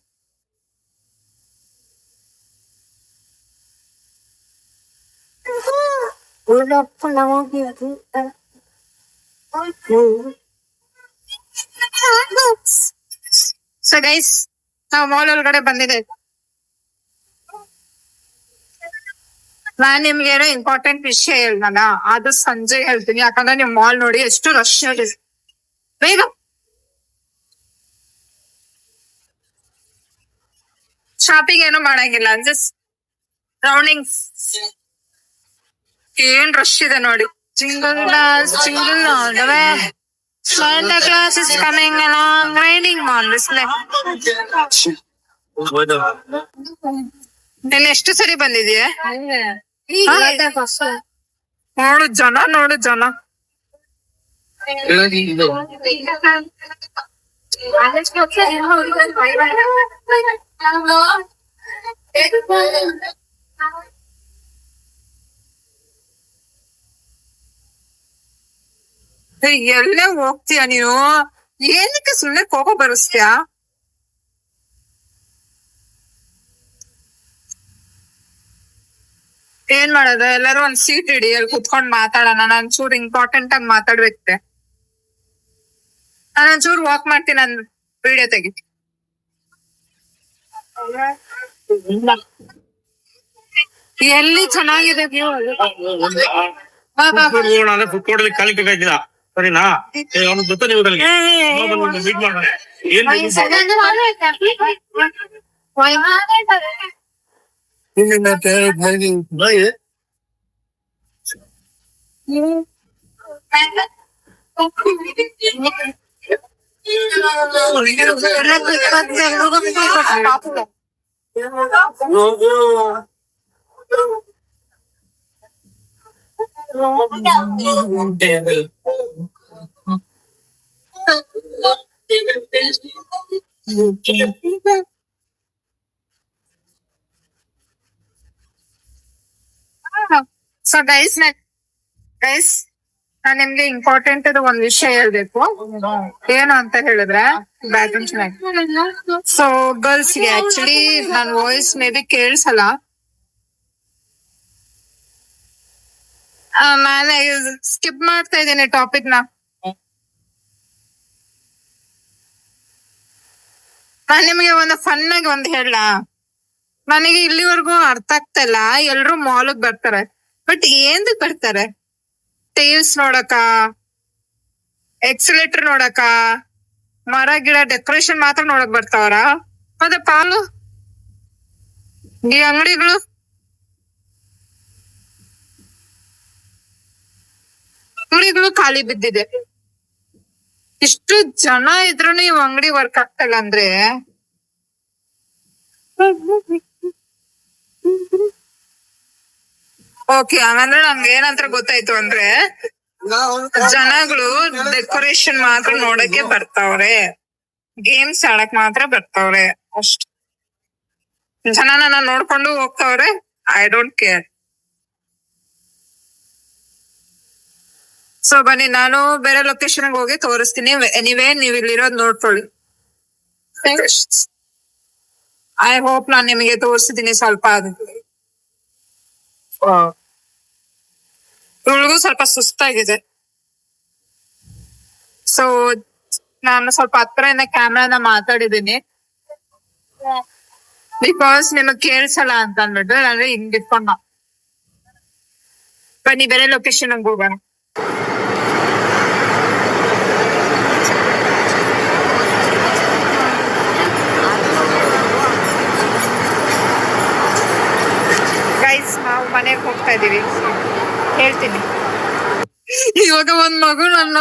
Speaker 1: ಸೊ ಗೈಸ್, ನಾವು ಮಾಲ್ ಒಳಗಡೆ ಬಂದಿದೆ. ನಾನ್ ನಿಮ್ಗೆ ಏನೋ ಇಂಪಾರ್ಟೆಂಟ್ ವಿಷಯ ಹೇಳ್ದಲ್ಲ, ಅದು ಸಂಜೆ ಹೇಳ್ತೀನಿ. ಯಾಕಂದ್ರೆ ನಿಮ್ ಮಾಲ್ ನೋಡಿ ಎಷ್ಟು ರಶ್ ಇದೆ. ಬೇಗ ಶಾಪಿಂಗ್ ಏನು ಮಾಡಂಗಿಲ್ಲ, ಜಸ್ಟ್ ರೌಂಡಿಂಗ್. ಏನ್ ರಶ್ ಇದೆ ನೋಡಿ. Jingle bells, jingle all the way. Santa Claus is coming along, riding on this sleigh. ನೀನ್ ಎಷ್ಟು ಸರಿ ಬಂದಿದೀಯ? ನೋಡು ಜನ, ನೋಡು ಜನ. ಎಲ್ಲೇ ಹೋಗ್ತೀಯ ನೀನು? ಏನಕ್ಕೆ ಸುಮ್ನೆ ಕೋಪ ಬರಿಸ್ತೀಯಾ? ಏನ್ ಮಾಡೋದು, ಎಲ್ಲರೂ ಒಂದ್ ಸೀಟ್ ಇಡಿ, ಅಲ್ಲಿ ಕುತ್ಕೊಂಡ್ ಮಾತಾಡೋಣ. ನಾನ್ ಚೂರ್ ಇಂಪಾರ್ಟೆಂಟ್ ಆಗಿ ಮಾತಾಡ್ಬೇಕಿದೆ. ನಾನು ಒಂಚೂರು ವಾಕ್ ಮಾಡ್ತೀನಿ, ನನ್ ವಿಡಿಯೋ ತೆಗಿ. ಎಲ್ಲಿ ಚೆನ್ನಾಗಿದೆ ವ್ಯೂ.
Speaker 5: ಫುಡ್ ಕೋರ್ಟ್ ಖಾಲಿ ಬೇಕಾಗಿಲ್ಲ ಸರಿನಾ? ಅವ್ನು ಗೊತ್ತಾ ನೀವು ಮೀಟ್ ಮಾಡೋಣ. ಏನ್
Speaker 1: ಸೊ ಗೈಸ್ ನಾನ್ ನಿಮ್ಗೆ ಇಂಪಾರ್ಟೆಂಟ್ ಒಂದ್ ವಿಷಯ ಹೇಳ್ಬೇಕು. ಏನು ಅಂತ ಹೇಳಿದ್ರೆ ಬ್ಯಾಕ್ಗ್ರೌಂಡ್ ಚೆನ್ನಾಗಿ. ಸೊ ಗರ್ಲ್ಸ್ ಗೆ ಆಕ್ಚುಲಿ ನನ್ ವಾಯ್ಸ್ ಮೇ ಬಿ ಕೇಳಿಸಲ್ಲ. ನಾನು ಸ್ಕಿಪ್ ಮಾಡ್ತಾ ಇದ್ದೀನಿ ಟಾಪಿಕ್ ನ. ನಾನ್ ನಿಮಗೆ ಒಂದು ಫನ್ ಆಗಿ ಒಂದ್ ಹೇಳ. ನನಗೆ ಇಲ್ಲಿವರೆಗೂ ಅರ್ಥ ಆಗ್ತಾ ಇಲ್ಲ. ಎಲ್ರು ಮಾಲ್ಗ್ ಬರ್ತಾರೆ, ಬಟ್ ಏನ್ ಬರ್ತಾರೆ? ಟೈಲ್ಸ್ ನೋಡಕ, ಎಕ್ಸಿಲೇಟರ್ ನೋಡಕ, ಮರ ಗಿಡ ಡೆಕೋರೇಷನ್ ಮಾತ್ರ ನೋಡಕ್ ಬರ್ತಾವ್ರ. ಮತ್ತೆ ಪಾಲು ಈ ಅಂಗಡಿಗಳು ಖಾಲಿ ಬಿದ್ದಿದೆ. ಇಷ್ಟು ಜನ ಇದ್ರು ಇವ್ ಅಂಗಡಿ ವರ್ಕ್ ಆಗ್ತಲ್ಲ ಅಂದ್ರೆ ಓಕೆ. ಹಂಗಂದ್ರೆ ನಮ್ಗೆ ಏನಂತ ಗೊತ್ತಾಯ್ತು ಅಂದ್ರೆ ಜನಗಳು ಡೆಕೋರೇಷನ್ ಮಾತ್ರ ನೋಡಕ್ಕೆ ಬರ್ತಾವ್ರೆ, ಗೇಮ್ಸ್ ಆಡಕ್ ಮಾತ್ರ ಬರ್ತಾವ್ರೆ ಅಷ್ಟ್. ಜನನ ನೋಡ್ಕೊಂಡು ಹೋಗ್ತಾವ್ರೆ. I don't care. ಸೊ ಬನ್ನಿ, ನಾನು ಬೇರೆ ಲೊಕೇಶನ್ ಹೋಗಿ ತೋರಿಸ್ತೀನಿ. ಎನಿವೇ ನೀವ್ ಇಲ್ಲಿರೋದ್ ನೋಡ್ಕೊಳ್ಳಿ. ಐ ಹೋಪ್ ನಾನ್ ನಿಮಗೆ ತೋರಿಸಿದೀನಿ ಸ್ವಲ್ಪ. ಇವಳಿಗೂ ಸ್ವಲ್ಪ ಸುಸ್ತಾಗಿದೆ. ಸೊ ನಾನು ಸ್ವಲ್ಪ ಹತ್ರದಿಂದ ಕ್ಯಾಮ್ರಾನ ಮಾತಾಡಿದೀನಿ, ಬಿಕಾಸ್ ನಿಮಗ್ ಕೇಳ್ಸಲ್ಲ ಅಂತ ಅಂದ್ಬಿಟ್ಟು. ಅಂದ್ರೆ ಹಿಂಗ್ ಇಟ್ಕೊಂಡ. ಬನ್ನಿ ಬೇರೆ ಲೊಕೇಶನ್ ಹೋಗೋಣ. ಗೈಸ್, ನಾವು ಮನೆಗೆ ಹೋಗ್ತಾ ಇದೀವಿ. ಹೇಳ್ತೀನಿ. ಇವಾಗ ಒಂದ್ ಮಗು ನನ್ನ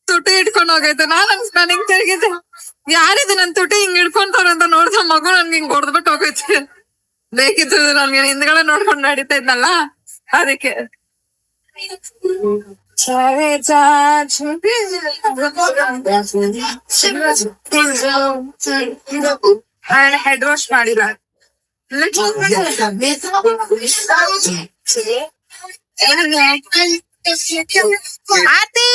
Speaker 1: ತುಟಿ ಇಟ್ಕೊಂಡ್ ಹೋಗೈತೆ. ನನಗ್ ತಿರುಗಿದೆ, ಯಾರಿದೆ ನನ್ ತುಟಿ ಹಿಂಗ್ ಇಟ್ಕೊಂತಾರ ಅಂತ ನೋಡ್ದ ಮಗು ನನ್ಗೆ ಹಿಂಗ್ ಹೊಡೆದ್ಬಿಟ್ಟು ಹೋಗೈತೆ. ಬೇಕಿತ್ತು ನನ್ಗೆ ಹಿಂದ್ಗಡೆ ನೋಡ್ಕೊಂಡ್ ನಡೀತಾ ಇದ್ನಲ್ಲ, ಅದಕ್ಕೆ. ಹೆಡ್ ವಾಶ್ ಮಾಡಿಲ್ಲ. ಆತಿ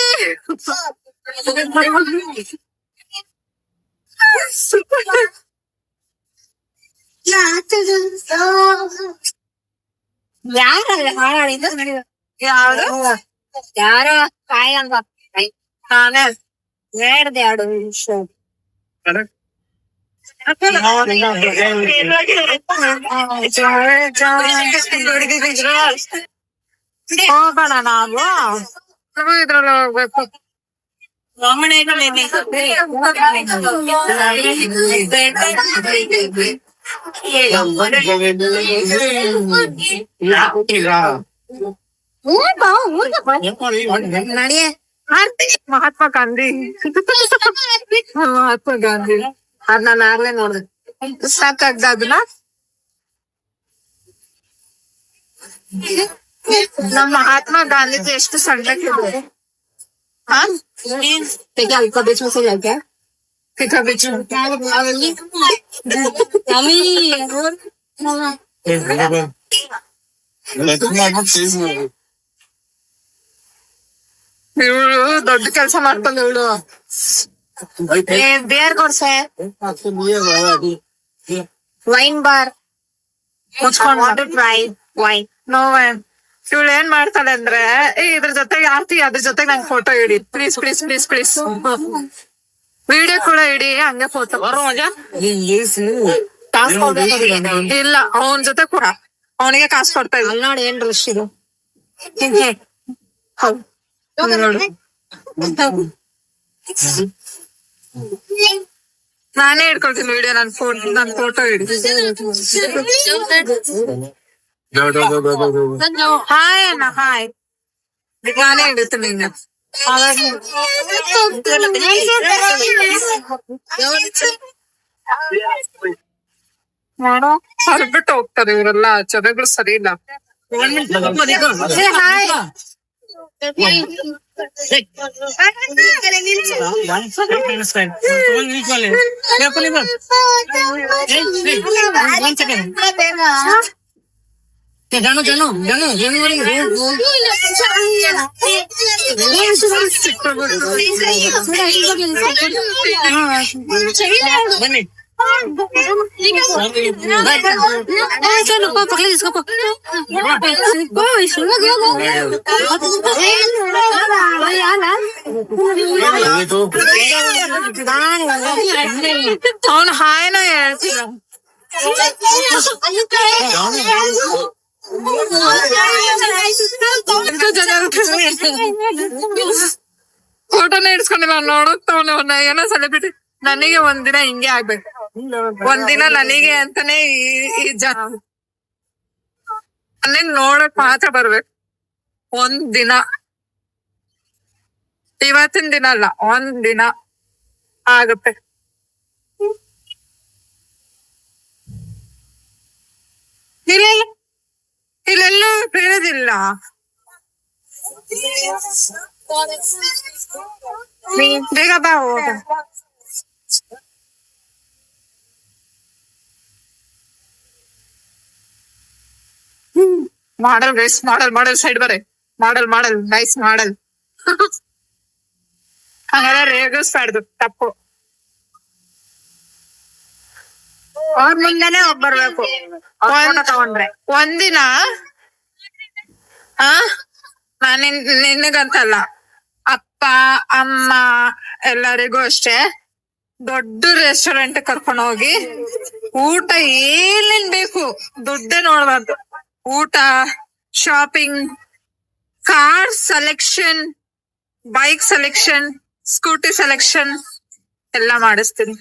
Speaker 3: ಯಾರ ಹಾಳಾಡಿದ
Speaker 1: ಯಾವ್ದು?
Speaker 3: ಯಾರೋ ಕಾಯಿ ಅಂತ
Speaker 1: ನಾನೇ
Speaker 3: ಹೇಳ್ದೆ ಎರಡು ವಿಷಯ.
Speaker 1: ಹೋಗೋಣ ನಾವು. ಇದ್ರಲ್ಲಿ ಹೋಗ್ಬೇಕು.
Speaker 3: ನಡಿಯೇ
Speaker 1: ಮಹಾತ್ಮ ಗಾಂಧಿ. ಮಹಾತ್ಮ ಗಾಂಧಿ ಅದ್ ನಾನು ಆಗ್ಲೇ ನೋಡ್ದೆ. ಸಾಕಾಗ್ದ ಅದನ್ನ. ನಮ್ಮ ಮಹಾತ್ಮ ಗಾಂಧೀಜಿ ಎಷ್ಟು ಸಣ್ಣಕ್ಕಿದ್ರು. ಇವಳು ದೊಡ್ಡ ಕೆಲ್ಸ ಮಾಡ್ತಾಳೆ ಇವಳು.
Speaker 3: ಬೇರ್ ಕೊಡ್ಸೆ ವೈನ್ ಬಾರ್ ಮುಚ್ಕೊಂಡು ಟ್ರೈ ವೈನ್.
Speaker 1: ನೋವೇನ್ ಇವಳು ಏನ್ ಮಾಡ್ತಾಳೆ ಅಂದ್ರೆ, ಇದ್ರ ಜೊತೆಗೆ ಆರ್ತಿ, ಅದ್ರ ಜೊತೆಗೆ ನಂಗೆ photo ED please please please please. Video ಕೂಡ ಇಡಿ, ಹಂಗೆ ಫೋಟೋ.
Speaker 3: ಕಾಸು
Speaker 1: ಇಲ್ಲ ಅವನ ಜೊತೆ ಕೂಡ ಅವನಿಗೆ ಕಾಸು ಕೊಡ್ತಾ ಇದ್ವಿ.
Speaker 3: ಅಲ್ಲಿ ನೋಡಿ ಏನ್ ರಶ್ ಇದು.
Speaker 1: ನಾನೇ ಹಿಡ್ಕೊಳ್ತೀನಿ ವಿಡಿಯೋ, ನನ್ ಫೋಟೋ ಹಿಡಿ. ಹಾಯ್ ಅಣ್ಣ, ಹಾಯ್. ನಾನೇ ಹಿಡಿತೀನಿ ಈಗ. ಮಾಡೋ ಹೊರಬಿಟ್ಟು ಹೋಗ್ತಾರೆ ಇವರೆಲ್ಲ, ಜನಗಳು ಸರಿ ಇಲ್ಲ. ಹಾಯ್.
Speaker 3: ಬನ್ನಿ చలో పక్కన తీసుకో
Speaker 1: అవును హాయ్ నా ಫೋಟೋನ ಇಡ್ಸ್ಕೊಂಡು ನಾನು ನೋಡುತ್ತವನೆ ಏನೋ ಸೆಲೆಬ್ರಿಟಿ. ನನಗೆ ಒಂದಿನ ಹಿಂಗೆ ಆಗ್ಬೇಕು, ಒಂದಿನ ನನಗೆ ಅಂತಾನೆ ಈ ಜನ ನೋಡಕ್ ಮಾತ್ರ ಬರ್ಬೇಕು. ಒಂದಿನ, ಇವತ್ತಿನ ದಿನ ಅಲ್ಲ, ಒಂದಿನ ಆಗುತ್ತೆ. ಇಲ್ಲೆಲ್ಲೂ ಬೇರೆದಿಲ್ಲ. ಬೇಗ ಬಾ ಹೋಗ. ಮಾಡಲ್ ಗೈಸ್, ಮಾಡಲ್ ಸೈಡ್ ಬರೇ, ಮಾಡಲ್ ಗೈಸ್, ಮಾಡಲ್. ಹಂಗಾರೆ ರೇಗಿಸ್ಬಾರ್ದು, ತಪ್ಪು.
Speaker 3: ಅವ್ರ ಮುಂದೆನೆ ಬರ್ಬೇಕು ತಗೊಂಡ್ರೆ.
Speaker 1: ಒಂದಿನ ನಿನಗಂತಲ್ಲ, ಅಪ್ಪ ಅಮ್ಮ ಎಲ್ಲರಿಗೂ ಅಷ್ಟೇ, ದೊಡ್ಡ ರೆಸ್ಟೋರೆಂಟ್ ಕರ್ಕೊಂಡು ಹೋಗಿ ಊಟ ಏನೇನ್ ಬೇಕು ದುಡ್ಡೇ ನೋಡ್ಬಾರ್ದು. ಊಟ, shopping, car selection, bike selection, scooty selection ಎಲ್ಲ ಮಾಡಿಸ್ತೀನಿ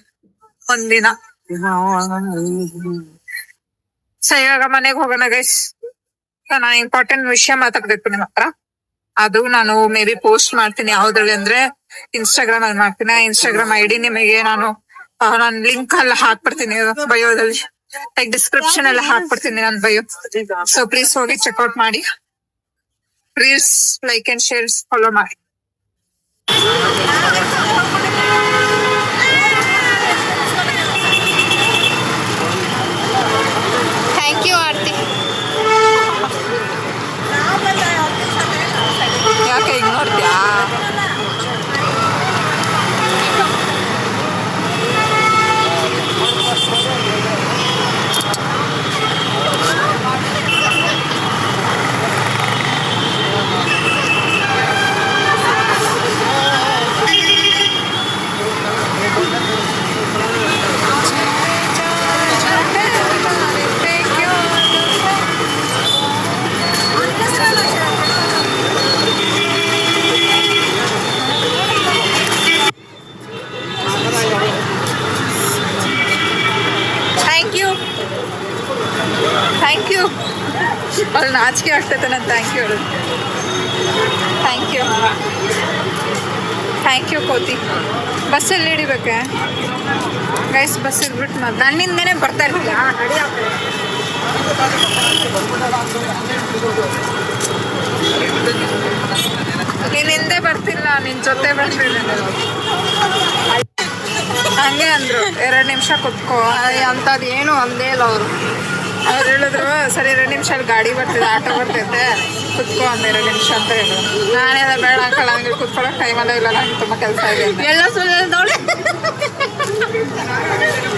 Speaker 1: ಒಂದಿನ. ಸೊ ಇವಾಗ ಮನೆಗೆ ಹೋಗೋಣ ಗೈಸ್. ನಾನು ಇಂಪಾರ್ಟೆಂಟ್ ವಿಷಯ ಮಾತಾಡ್ಬೇಕು ನಿಮ್ಮ ಹತ್ರ. ಅದು ನಾನು ಮೇ ಬಿ ಪೋಸ್ಟ್ ಮಾಡ್ತೀನಿ. ಯಾವ್ದ್ರಲ್ಲಿ ಅಂದ್ರೆ ಇನ್ಸ್ಟಾಗ್ರಾಮ್ ಅಲ್ಲಿ ಮಾಡ್ತೀನಿ. ಇನ್ಸ್ಟಾಗ್ರಾಮ್ ಐಡಿ ನಿಮಗೆ ನಾನು ಲಿಂಕ್ ಎಲ್ಲ ಹಾಕ್ಬಿಡ್ತೀನಿ ಬಯೋದಲ್ಲಿ, ಲೈಕ್ ಡಿಸ್ಕ್ರಿಪ್ಷನ್ ಎಲ್ಲ ಹಾಕ್ಬಿಡ್ತೀನಿ ನನ್ನ ಬಯೋ. ಸೊ ಪ್ಲೀಸ್ ಹೋಗಿ ಚೆಕ್ಔಟ್ ಮಾಡಿ. Please like and share, follow ಮಾಡಿ.
Speaker 3: Thank you Aarti.
Speaker 1: ಯಾಕೆ ಹಿಂಗ್ ನೋಡ್ತೀಯಾ? Thank you. ಅವ್ಳು ನಾಚಿಕೆ ಆಗ್ತೈತೆ ನಾನು ಥ್ಯಾಂಕ್ ಯು ಹೇಳೋದು. ಥ್ಯಾಂಕ್ ಯು ಕೋತಿ. ಬಸ್ಸಲ್ಲಿ ಹಿಡಿಬೇಕೆ ಗೈಸ್? ಬಸ್ ಇದ್ಬಿಟ್ಟು ನನ್ನಿಂದನೇ ಬರ್ತಾ ಇರ್ತೀಯ. ನೀನ್ ಹಿಂದೆ ಬರ್ತಿಲ್ಲ, ನಿನ್ ಜೊತೆ ಬರ್ತೀನಿ. ಹಂಗೆ ಅಂದ್ರು 2 ನಿಮಿಷ ಕುತ್ಕೋ
Speaker 3: ಅಂತದ್ ಏನು ಅಂದೇ ಇಲ್ಲ ಅವರು.
Speaker 1: ಅವ್ರು ಹೇಳಿದ್ರು ಸರಿ 2 ನಿಮಿಷ ಅಲ್ಲಿ ಗಾಡಿ ಬರ್ತಿದೆ, ಆಟೋ ಬರ್ತೈತೆ, ಕುತ್ಕೋ ಒಂದ್ 2 ನಿಮಿಷ ಅಂತ ಹೇಳಿದ್ರು. ನಾನೆಲ್ಲ ಬೇಡ ಹಾಕಲ್ಲ, ಹಂಗೆ ಕುತ್ಕೊಳಕ್ ಟೈಮಲ್ಲ ಇಲ್ಲ, ನಂಗೆ ತುಂಬಾ ಕೆಲಸ ಇದೆ
Speaker 3: ಎಲ್ಲ ಸುಳ್ಳು ನೋಡಿ.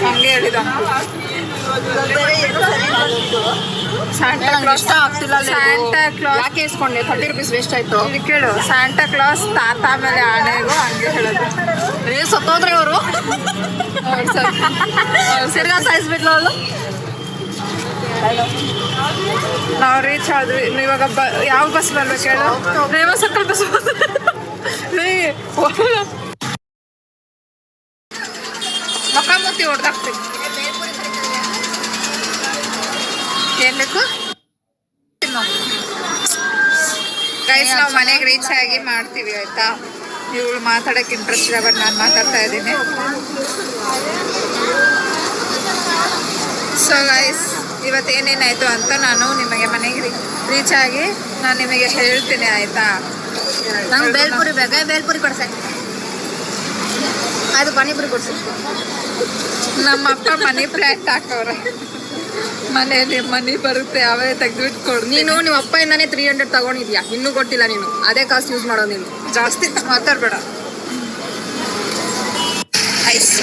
Speaker 1: ಹಂಗೆ ಹೇಳಿದ. ಸ್ಯಾಂಟಾ ಕ್ಲಾಸ್
Speaker 3: ಇಷ್ಟ ಆಗ್ತಿಲ್ಲ
Speaker 1: ಸ್ಯಾಂಟಾ ಕ್ಲಾಸ್
Speaker 3: ಯಾಕೆ ಇಸ್ಕೊಂಡೆ 30 rupees ವೇಸ್ಟ್ ಆಯ್ತು.
Speaker 1: ಇಲ್ಲಿ ಕೇಳು, ಸ್ಯಾಂಟಾ ಕ್ಲಾಸ್ ತಾತ ಮೇಲೆ ಆಣೆಗೂ ಹಂಗೆ ಹೇಳೋದು.
Speaker 3: ಸತ್ತೋದ್ರೆ ಅವರು ಸಿರ್ಗಾ ಸಾಯಿಸ್ಬಿಟ್ಲು ಅವಳು.
Speaker 1: ನಾವು ರೀಚ್ ಆದ್ವಿ. ಇವಾಗ ಯಾವ ಬಸ್ ಬರ್ಬೇಕು ಹೇಳು? ರೇವಾ ಸರ್ಕಲ್ ಬಸ್ ಮುಖಾಮುಖಿ ಹೊಡೆದಾಕ್ತೀವಿ. ಏನ್ ಬೇಕು ಗೈಸ್? ನಾವು ಮನೆಗೆ ರೀಚ್ ಆಗಿ ಮಾಡ್ತೀವಿ ಆಯ್ತಾ. ಇವಳು ಮಾತಾಡಕ್ಕೆ ಇಂಟ್ರೆಸ್ಟ್ ಇಲ್ಲ, ಬಟ್ ನಾನು ಮಾತಾಡ್ತಾ ಇದ್ದೀನಿ. ಸೊ ಗೈಸ್, ಇವತ್ತೇನೇನಾಯ್ತು ಅಂತ ನಾನು ನಿಮಗೆ ಮನೆಗೆ ರೀಚ್ ಆಗಿ ನಾನು ನಿಮಗೆ ಹೇಳ್ತೀನಿ ಆಯ್ತಾ.
Speaker 3: ನಂಗೆ ಬೇಲ್ಪುರಿ ಬೇಕಾ? ಬೇಲ್ಪುರಿ ಕೊಡ್ಸ. ಅದು ಪಾನಿಪುರಿ ಕೊಡ್ಸಿ.
Speaker 1: ನಮ್ಮಪ್ಪ ಮನಿ ಪ್ಲಾಂಟ್ ಹಾಕವ್ರೆ. ಮನೆಯಲ್ಲಿ ಮನಿ ಬರುತ್ತೆ, ಅವೇ ತೆಗೆದ್ಬಿಟ್ಟು ಕೊಡು.
Speaker 3: ನೀನು ನಿಮ್ಮ ಅಪ್ಪ ಇಂದಾನೆ 300 ತಗೊಂಡಿದ್ಯಾ, ಇನ್ನೂ ಕೊಟ್ಟಿಲ್ಲ ನೀನು. ಅದೇ ಕಾಸ್ಟ್ ಯೂಸ್ ಮಾಡೋದು ನೀನು.
Speaker 1: ಜಾಸ್ತಿ ಮಾತಾಡ್ಬೇಡ. ಐಸ್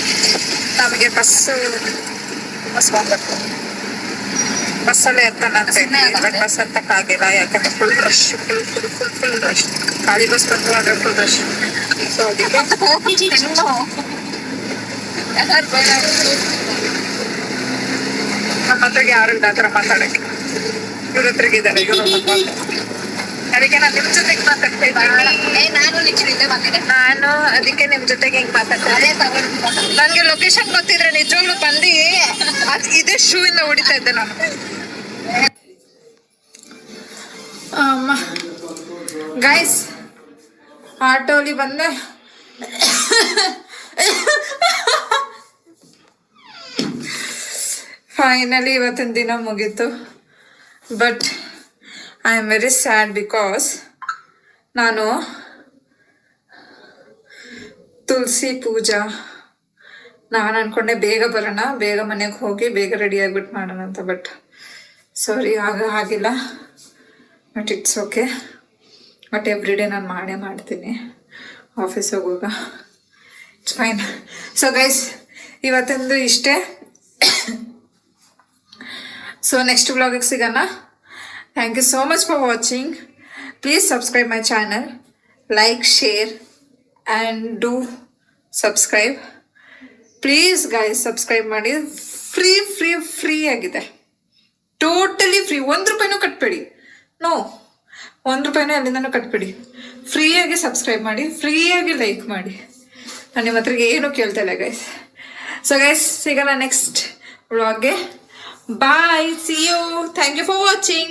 Speaker 1: ನಮಗೆ ಬಸ್ಸು ಹೋಗ್ಬೇಕು. ಬಸ್ಸಲ್ಲೇ ಎತ್ತಾನ ಅಂತ ಇದ್ವಿ, ಬಟ್ ಬಸ್ ಹತ್ತಕ್ಕಾಗಿಲ್ಲ. ಯಾಕಂದ್ರೆ ಫುಲ್ ರಶ್, ಫುಲ್ ರಶ್. ಖಾಲಿ ಬಸ್ ಬಂದು ಆದರೆ ಫುಲ್ ರಶ್. ಸೊ ಅದಕ್ಕೆ ನಮ್ಮ ಹತ್ರಗೆ ಯಾರು ಇಲ್ಲ ಆ ಥರ ಮಾತಾಡಕ್ಕೆ. ಇವ್ರ ಹತ್ರಗಿದ್ದಾರೆ ಇವರು. ಅದಕ್ಕೆ ನಾನು ನಿಮ್ಮ ಜೊತೆಗೆ ಮಾತಾಡ್ತಾ ಇದ್ದೀನಿ. ನಾನು ಅದಕ್ಕೆ ನಿಮ್ ಜೊತೆಗೆ ಹಿಂಗ್ ಮಾತಾಡ್ತೀನಿ. ನನ್ಗೆ ಲೊಕೇಶನ್ ಗೊತ್ತಿದ್ರೆ ನಿಜವಾಗ್ಲೂ ಬಂದು ಇದೇ ಶೂ ಇಂದ ಹೊಡಿತಾ ಇದ್ದೆ ನಾನು. ಗೈಸ್, ಆಟೋಲಿ ಬಂದೆ. ಫೈನಲಿ ಇವತ್ತಿನ ದಿನ ಮುಗೀತು. But I am very sad because ನಾನು ತುಳಸಿ ಪೂಜಾ ನಾನು ಅನ್ಕೊಂಡೆ ಬೇಗ ಬರೋಣ, ಬೇಗ ಮನೆಗೆ ಹೋಗಿ ಬೇಗ ರೆಡಿ ಆಗಿಬಿಟ್ಟು ಮಾಡೋಣ ಅಂತ. ಬಟ್ ಸಾರಿ, ಆಗಿಲ್ಲ. But it's okay. But every day ನಾನು ಮಾಡ್ತೀನಿ ಆಫೀಸ್ ಹೋಗುವಾಗ. It's fine. ಸೊ ಗೈಸ್, ಇವತ್ತೊಂದು ಇಷ್ಟೇ. ಸೊ ನೆಕ್ಸ್ಟ್ ವ್ಲಾಗಿಗೆ ಸಿಗೋಣ. Thank you so much for watching. Please subscribe my channel, like, share and do subscribe. Please guys subscribe ಮಾಡಿ. Free ಆಗಿದೆ, totally free. 1 ರೂಪಾಯಿನೂ ಕಟ್ಬೇಡಿ. ನೋ, 1 ರೂಪಾಯಿನೂ ಅಲ್ಲಿಂದನೂ ಕಟ್ಬೇಡಿ. ಫ್ರೀಯಾಗಿ ಸಬ್ಸ್ಕ್ರೈಬ್ ಮಾಡಿ, ಫ್ರೀಯಾಗಿ ಲೈಕ್ ಮಾಡಿ. ನಾನು ನಿಮ್ಮ ಹತ್ರಗೆ ಏನೂ ಕೇಳ್ತಾ ಇಲ್ಲ ಗೈಸ್. ಸೊ ಗೈಸ್, ಸಿಗೋಣ next ವ್ಲಾಗ್ಗೆ. Bye. See you. Thank you for watching.